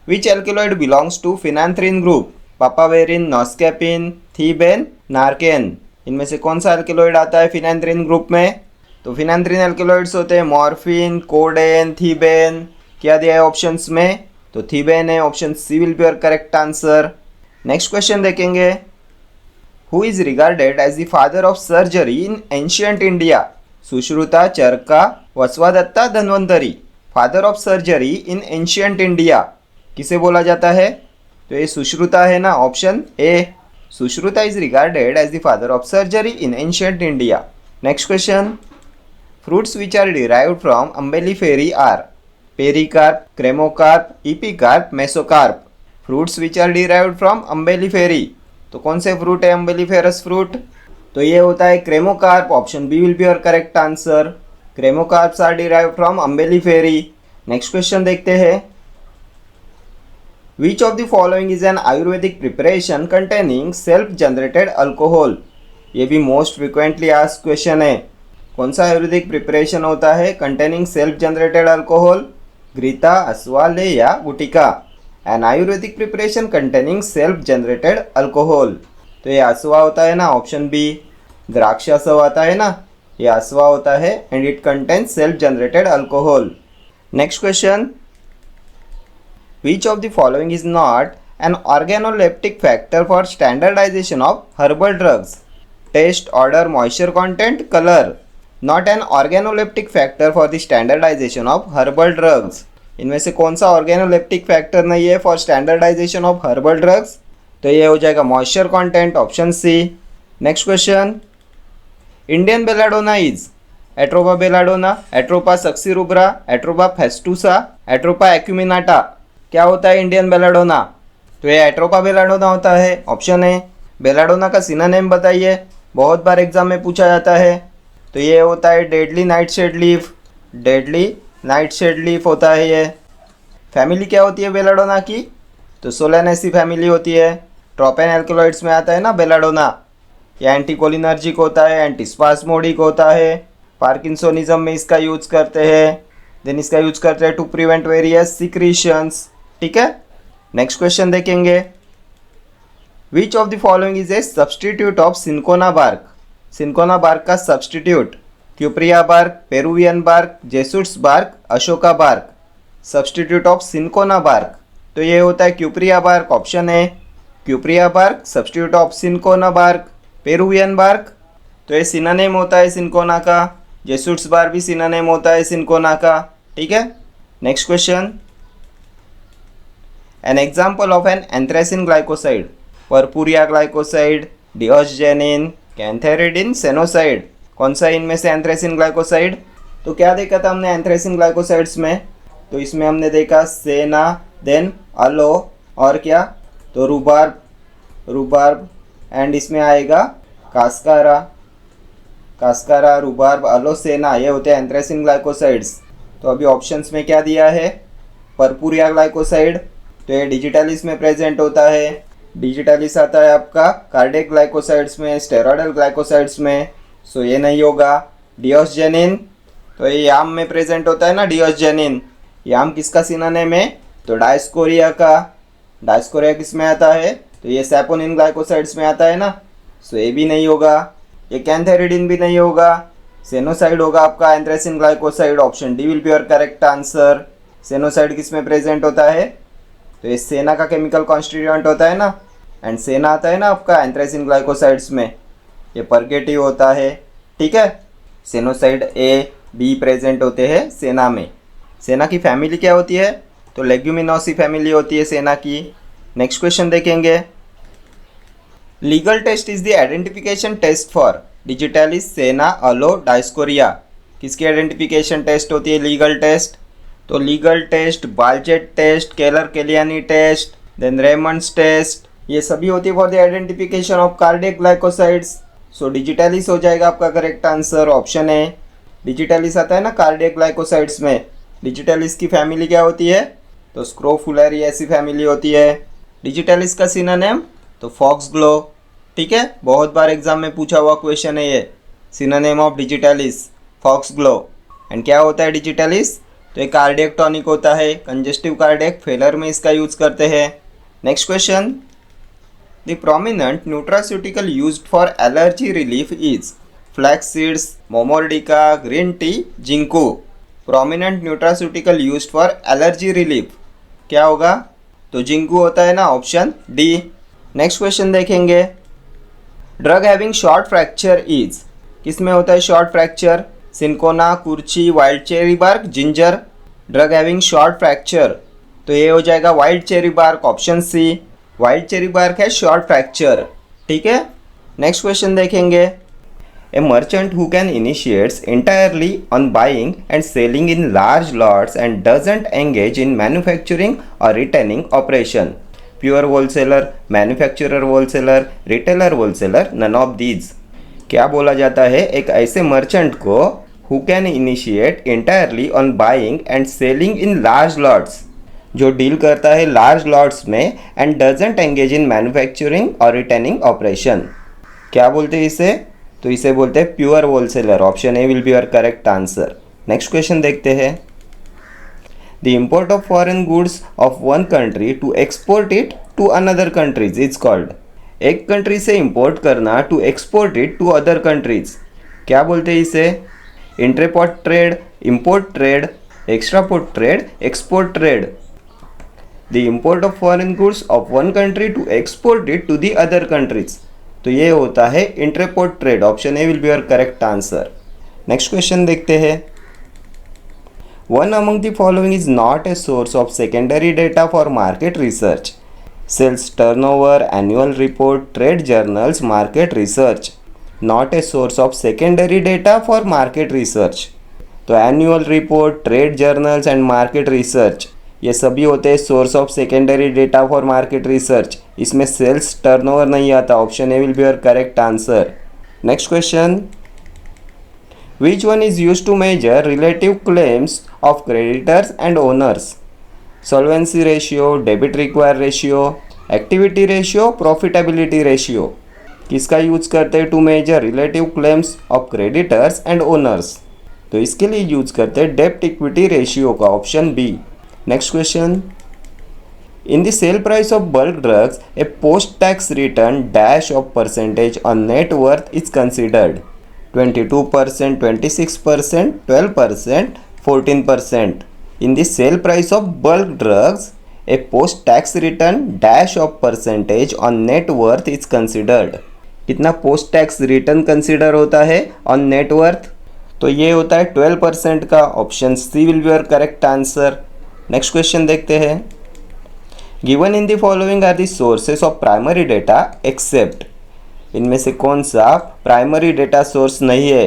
Speaker 1: Which alkaloid belongs to phenanthrene group? Papaverine, noscapine, thebaine, narceine. इनमें से कौन सा एल्केलॉइड आता है फिनांथ्रिन ग्रुप में? तो फिनांथ्रिन एल्केलॉइड्स होते हैं मॉर्फिन, कोडेन, थीबेन। क्या दिया है ऑप्शंस में? तो थीबेन है, option C will be your correct answer. Next question देखेंगे। Who is regarded as the father of surgery in ancient India? Sushruta, Charaka, Vasavadatta, Dhanvantari. Father of surgery in ancient India किसे बोला जाता है? तो ये सुश्रुता है ना, option A. Sushruta is regarded as the father of surgery in ancient India. Next question. Fruits which are derived from Umbelliferae are pericarp, cremocarp, epicarp, mesocarp. Fruits which are derived from umbelliferae, तो कौन से fruit है अम्बेलिफेरस fruit? तो ये होता है cremocarp, option B will be your correct answer. Cremocarps are derived from umbelliferae. Next question देखते हैं। Which of the following is an Ayurvedic preparation containing self-generated alcohol? ये भी मोस्ट फ्रिक्वेंटली आस्क्ड क्वेश्चन है। कौन सा आयुर्वेदिक प्रिपरेशन होता है containing self generated alcohol? Ghrita, asava, lehya gutika? An Ayurvedic preparation containing self generated alcohol, तो ये अस्वा होता है ना, ऑप्शन बी। द्राक्षासव आता है ना, ये अस्वा होता है and it contains self generated alcohol. Next question, which of the following is not an organoleptic factor for standardization of herbal drugs? Taste, odor, moisture content, color. Not an organoleptic factor for the standardization of herbal drugs. इनमें से कौन सा organoleptic factor नहीं है for standardization of herbal drugs? तो ये हो जाएगा moisture content, option C. Next question, Indian belladonna is Atropa belladonna, Atropa succirubra, Atropa festuca, Atropa acuminata? क्या होता है इंडियन बेलाडोना? तो ये एट्रोपा बेलाडोना होता है, ऑप्शन है। बेलाडोना का सिनोनिम बताइए, बहुत बार एग्जाम में पूछा जाता है। तो ये होता है deadly nightshade leaf, deadly nightshade leaf होता है ये। फैमिली क्या होती है बेलाडोना की? तो सोलेनेसी फैमिली होती है। ट्रोपेन एल्कलॉइड्स में आता है ना बेलाडोना। ये एंटीकोलिनर्जिक होता है, एंटीस्पास्मोडिक होता है, पार्किंसोनिज्म में इसका यूज करते हैं, देन इसका यूज करते हैं टू प्रिवेंट वेरियस सिक्रीशंस। ठीक है, नेक्स्ट क्वेश्चन देखेंगे, which of the following is a substitute of cinchona bark? Cinchona bark का substitute? Cuprea bark, Peruvian bark, jesuits bark, Ashoka bark? Substitute of cinchona bark, तो ये होता है क्यूप्रिया बार्क, ऑप्शन है। Cuprea bark substitute of cinchona bark. Peruvian bark, तो ये synonym होता है सिंकोना का। जेसुट्स बार्क भी सिनोनिम होता है सिंकोना का। ठीक है, next question, an example of an anthracene glycoside? Purpurea glycoside, diosgenin, cantharidin, sennoside? कौन सा इनमें से एंथ्रेसिन ग्लाइकोसाइड? तो क्या देखा था हमने एंथ्रेसिन ग्लाइकोसाइड्स में? तो इसमें हमने देखा सेना, देन अलो, और क्या? तो रूबार्ब एंड इसमें आएगा कास्कारा, रूबार्ब, अलो, सेना, ये होते हैं एंथ्रेसिन ग्लाइकोसाइड्स। तो अभी ऑप्शंस में क्या दिया है? परपुरिया ग्लाइकोसाइड, तो ये डिजिटलिस में प्रेजेंट होता है। डिजिटलिस आता है आपका कार्डियक ग्लाइकोसाइड्स में, स्टेरॉयडल ग्लाइकोसाइड्स में, सो ये नहीं होगा। डिओक्सिजेनिन, तो ये याम में प्रेजेंट होता है ना डिओक्सिजेनिन। याम किसका सिनोनिम है? तो डायस्कोरिया का। डायस्कोरिया किस में आता है? तो ये सैपोनिन ग्लाइकोसाइड्स में आता है ना, सो ये भी नहीं होगा। ये कैंथेरिडिन भी नहीं होगा। सेनोसाइड होगा आपका anthracene glycoside, option D will be your correct answer. Sennoside किस में प्रेजेंट होता है? तो ये सेना का केमिकल कॉन्स्टिट्यूएंट होता है ना, एंड सेना आता है ना आपका एंथ्रेसिन ग्लाइकोसाइड्स में, ये परगेटिव होता है। ठीक है, सेनोसाइड ए बी प्रेजेंट होते हैं सेना में। सेना की फैमिली क्या होती है? तो लेग्यूमिनोसी फैमिली होती है सेना की। नेक्स्ट क्वेश्चन देखेंगे, legal test is the identification test for digitalis, senna, aloe, dioscorea? किसकी आइडेंटिफिकेशन टेस्ट होती है लीगल टेस्ट? तो legal test, Baljet test, Keller Killiani test, then Raymond's test, ये सभी होती है for the identification of cardiac glycosides. So digitalis हो जाएगा आपका करेक्ट आंसर, ऑप्शन है। डिजिटलिस आता है ना कार्डियक ग्लाइकोसाइड्स में। डिजिटलिस की फैमिली क्या होती है? तो स्क्रोफुलरी ऐसी फैमिली होती है। डिजिटलिस का सिनोनिम? तो फॉक्सग्लो। ठीक है, बहुत बार एग्जाम में पूछा हुआ क्वेश्चन है ये, सिनोनिम ऑफ डिजिटलिस फॉक्सग्लो। एंड क्या होता है डिजिटलिस? तो एक कार्डियक टॉनिक होता है, कंजेस्टिव कार्डियक फेलर में इसका यूज करते हैं। Next question, the prominent nutraceutical used for allergy relief is flax seeds, momordica, green tea, ginkgo? Prominent nutraceutical used for allergy relief क्या होगा? तो जिंकू होता है ना, ऑप्शन डी। नेक्स्ट क्वेश्चन देखेंगे, drug having short fracture is? किस में होता है short fracture? Cinchona, kurchi, wild cherry bark, ginger? Drug having short fracture, तो ये हो जाएगा wild cherry bark, option C. Wild cherry bark है शॉर्ट फ्रैक्चर। ठीक है, नेक्स्ट क्वेश्चन देखेंगे, A merchant who can initiates entirely on buying and selling in large lots and doesn't engage in manufacturing or retailing operation. Pure wholesaler, manufacturer wholesaler, retailer wholesaler, none of these. क्या बोला जाता है एक ऐसे merchant को who can initiate entirely on buying and selling in large lots, जो deal करता है लार्ज लॉट्स में and doesn't engage in manufacturing or retailing operation. क्या बोलते हैं इसे? तो इसे बोलते हैं pure wholesaler. Option A will be your correct answer. Next question देखते हैं। The import of foreign goods of one country to export it to another countries is called। एक कंट्री से इंपोर्ट करना to export it to other countries, क्या बोलते हैं इसे? Intraport trade, import trade, extraport trade, export trade. The import of foreign goods of one country to export it to the other countries, तो ये होता है intraport trade. Option A will be your correct answer. Next question देखते हैं। One among the following is not a source of secondary data for market research: sales turnover, annual report, trade journals, market research। Not a source of secondary data for market research, तो annual report, trade journals and market research ये सभी होते हैं source of secondary data for market research. इसमें sales turnover नहीं आता। Option A will be your correct answer. Next question. Which one is used to measure relative claims of creditors and owners? Solvency ratio, debit require ratio, activity ratio, profitability ratio। किसका use करते हैं to measure relative claims of creditors and owners? तो इसके लिए use करते हैं डेब्ट equity ratio का। Option B. Next question. In the sale price of bulk drugs, a post-tax return dash of percentage on net worth is considered: 22%, 26%, 12%, 14%। In the sale price of bulk drugs, a post-tax return dash of percentage on net worth is considered। कितना post tax return consider होता है on net worth? तो ये होता है 12% का। Option C will be your correct answer. Next question देखते हैं। Given in the following are the sources of primary data except, इनमें से कौन सा प्राइमरी डेटा सोर्स नहीं है?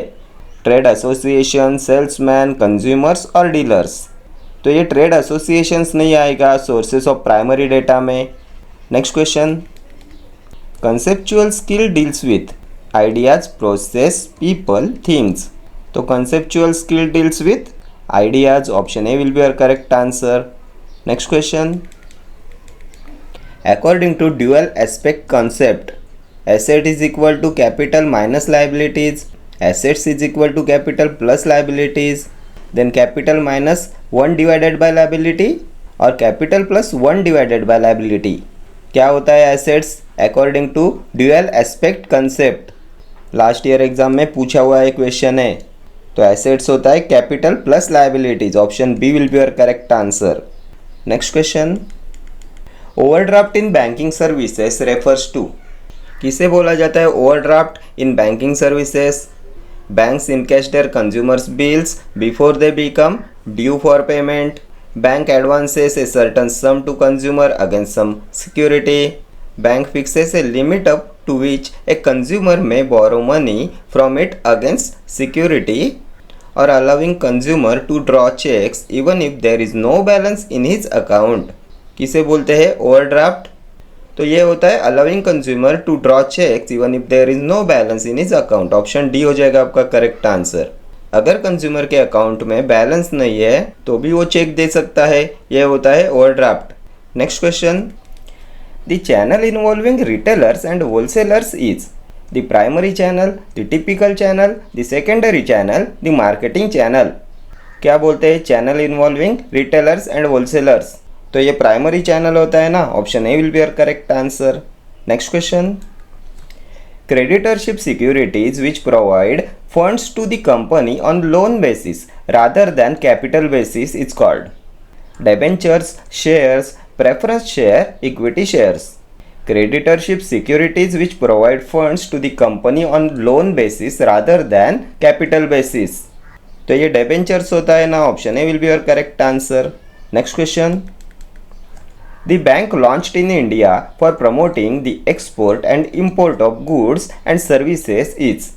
Speaker 1: ट्रेड एसोसिएशन, सेल्समैन, कंज्यूमर्स और डीलर्स। तो ये ट्रेड एसोसिएशंस नहीं आएगा सोर्सेस ऑफ प्राइमरी डेटा में। Next question. Conceptual skill deals with ideas, process, people, things. तो conceptual skill deals with ideas. Option A will be your correct answer. Next question. According to dual aspect concept, asset is equal to capital minus liabilities, assets is equal to capital plus liabilities, then capital minus 1 divided by liability और capital plus 1 divided by liability। क्या होता है assets according to dual aspect concept? Last year exam में पूछा हुआ एक question है। तो assets होता है capital plus liabilities। Option B will be your correct answer. Next question. Overdraft in banking services refers to, किसे बोला जाता है overdraft in banking services? Banks encash their consumers bills before they become due for payment. Bank advances a certain sum to consumer against some security. Bank fixes a limit up to which a consumer may borrow money from it against security और allowing consumer to draw cheques even if there is no balance in his account. किसे बोलते हैं overdraft? तो ये होता है allowing consumer to draw cheques even if there is no balance in his account. Option D हो जाएगा आपका करेक्ट आंसर। अगर कंज्यूमर के अकाउंट में बैलेंस नहीं है तो भी वो चेक दे सकता है। ये होता है overdraft. Next question. The channel involving retailers and wholesalers is the primary channel, the typical channel, the secondary channel, the marketing channel. क्या बोलते हैं channel involving retailers and wholesalers? तो ये प्राइमरी चैनल होता है ना। Option A will be your correct answer. Next question. Creditorship securities which provide funds to the company on loan basis rather than capital basis is called: debentures, shares, preference share, equity shares. Creditorship securities which provide funds to the company on loan basis rather than capital basis, तो ये debentures होता है ना। Option A will be your correct answer. Next question. The bank launched in India for promoting the export and import of goods and services is,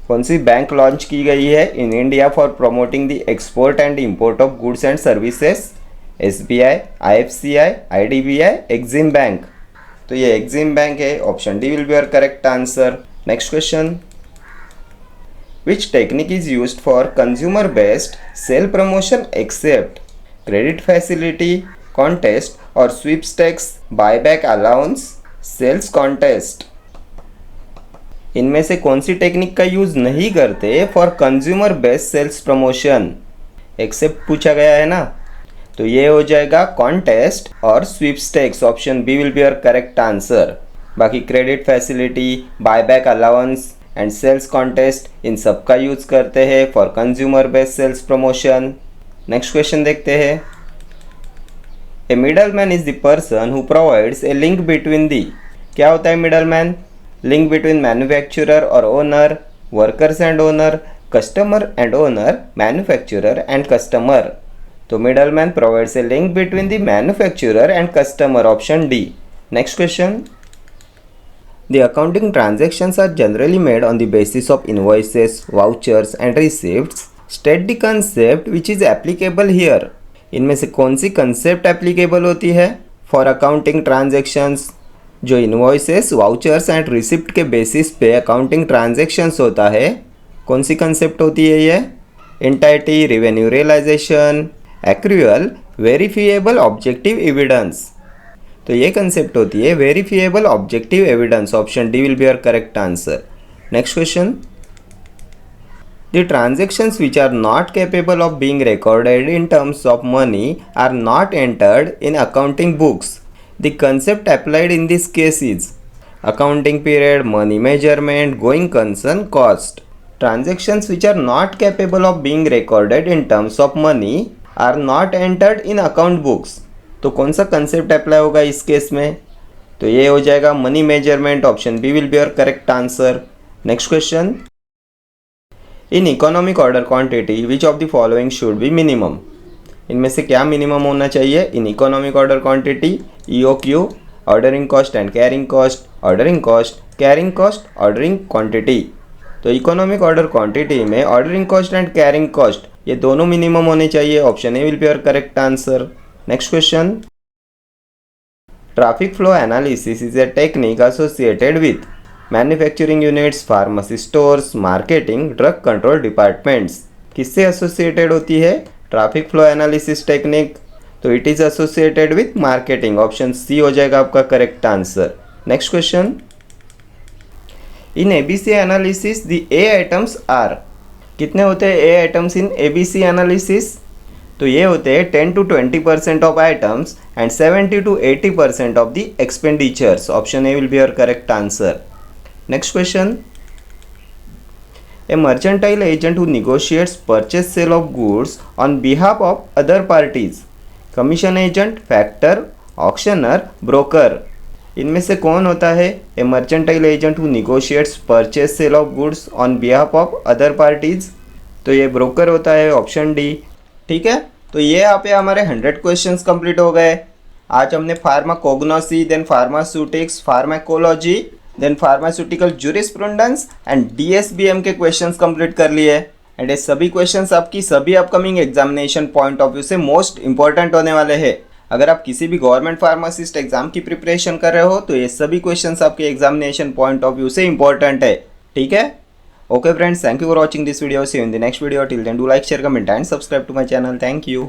Speaker 1: कौन सी bank launch की गई है in India for promoting the export and import of goods and services? SBI, IFCI, IDBI, Exim bank. तो ये Exim bank है। Option D will be your correct answer. Next question. Which technique is used for consumer based sale promotion except credit facility, contest और sweepstakes, buyback allowance, sales contest? इनमें से कौन सी technique का use नहीं करते for consumer based sales promotion? Except पूछा गया है ना, तो ये हो जाएगा कॉन्टेस्ट और sweepstakes. Option B will be your correct answer. बाकी credit facility, buyback allowance and sales contest, इन सब का यूज़ करते हैं for consumer based sales promotion. Next question देखते हैं। A middleman is the person who provides a link between the. क्या होता है मिडलमैन? लिंक बिटवीन मैन्युफैक्चरर और owner, workers and owner, customer and owner, manufacturer and customer. तो middleman provides a link between the manufacturer and customer. Option D. Next question. The accounting transactions are generally made on the basis of invoices, vouchers and receipts. State the concept which is applicable here. इनमें से कौन सी concept applicable होती है for accounting transactions? जो invoices, vouchers and receipt के basis पे accounting transactions होता है, कौन सी कंसेप्ट होती है ये? Entity, revenue realisation, accrual, verifiable objective evidence. तो ये कंसेप्ट होती है verifiable objective evidence. Option D will be your correct answer. Next question. The transactions which are not capable of being recorded in terms of money are not entered in accounting books. The concept applied in this case is accounting period, money measurement, going concern, cost. Transactions which are not capable of being recorded in terms of money are not entered in account books. तो कौन सा concept apply होगा इस case में? तो ये हो जाएगा money measurement. Option B will be your correct answer. Next question. In economic order quantity which of the following should be minimum? इनमें से क्या मिनिमम होना चाहिए in economic order quantity? EOQ, ordering cost and carrying cost, ordering cost, carrying cost, ordering quantity. तो economic order quantity में ordering cost and carrying cost ये दोनों minimum होने चाहिए। Option A will be your correct answer. Next question. Traffic flow analysis is a technique associated with manufacturing units, pharmacy stores, marketing, drug control departments. किससे associated होती है traffic flow analysis technique? तो it is associated with marketing. Option C हो जाएगा आपका correct answer. Next question. In ABC analysis the A items are. कितने होते हैं A items in ABC analysis? तो ये होते हैं 10 to 20% of items and 70 to 80% of the expenditures. Option A will be your correct answer. Next question. A mercantile agent who negotiates purchase sale of goods on behalf of other parties. Commission agent, factor, auctioneer, broker. इनमें से कौन होता है a mercantile agent who negotiates purchase sale of goods on behalf of other parties? तो ये broker होता है। Option D. ठीक है, तो ये यहाँ पे हमारे 100 क्वेश्चंस कंप्लीट हो गए। आज हमने pharmacognosy, then pharmaceutics, pharmacology, then pharmaceutical jurisprudence and DSBM के क्वेश्चंस कंप्लीट कर लिए। एंड ये सभी क्वेश्चंस आपकी सभी upcoming examination point of view से मोस्ट इंपॉर्टेंट होने वाले हैं। अगर आप किसी भी गवर्नमेंट फार्मासिस्ट एग्जाम की प्रिपरेशन कर रहे हो तो ये सभी क्वेश्चंस आपके एग्जामिनेशन पॉइंट ऑफ व्यू से इंपॉर्टेंट है। ठीक है, okay friends, thank you for watching this video. See you in the next video. Till then, do like, share, comment and subscribe to my channel. Thank you.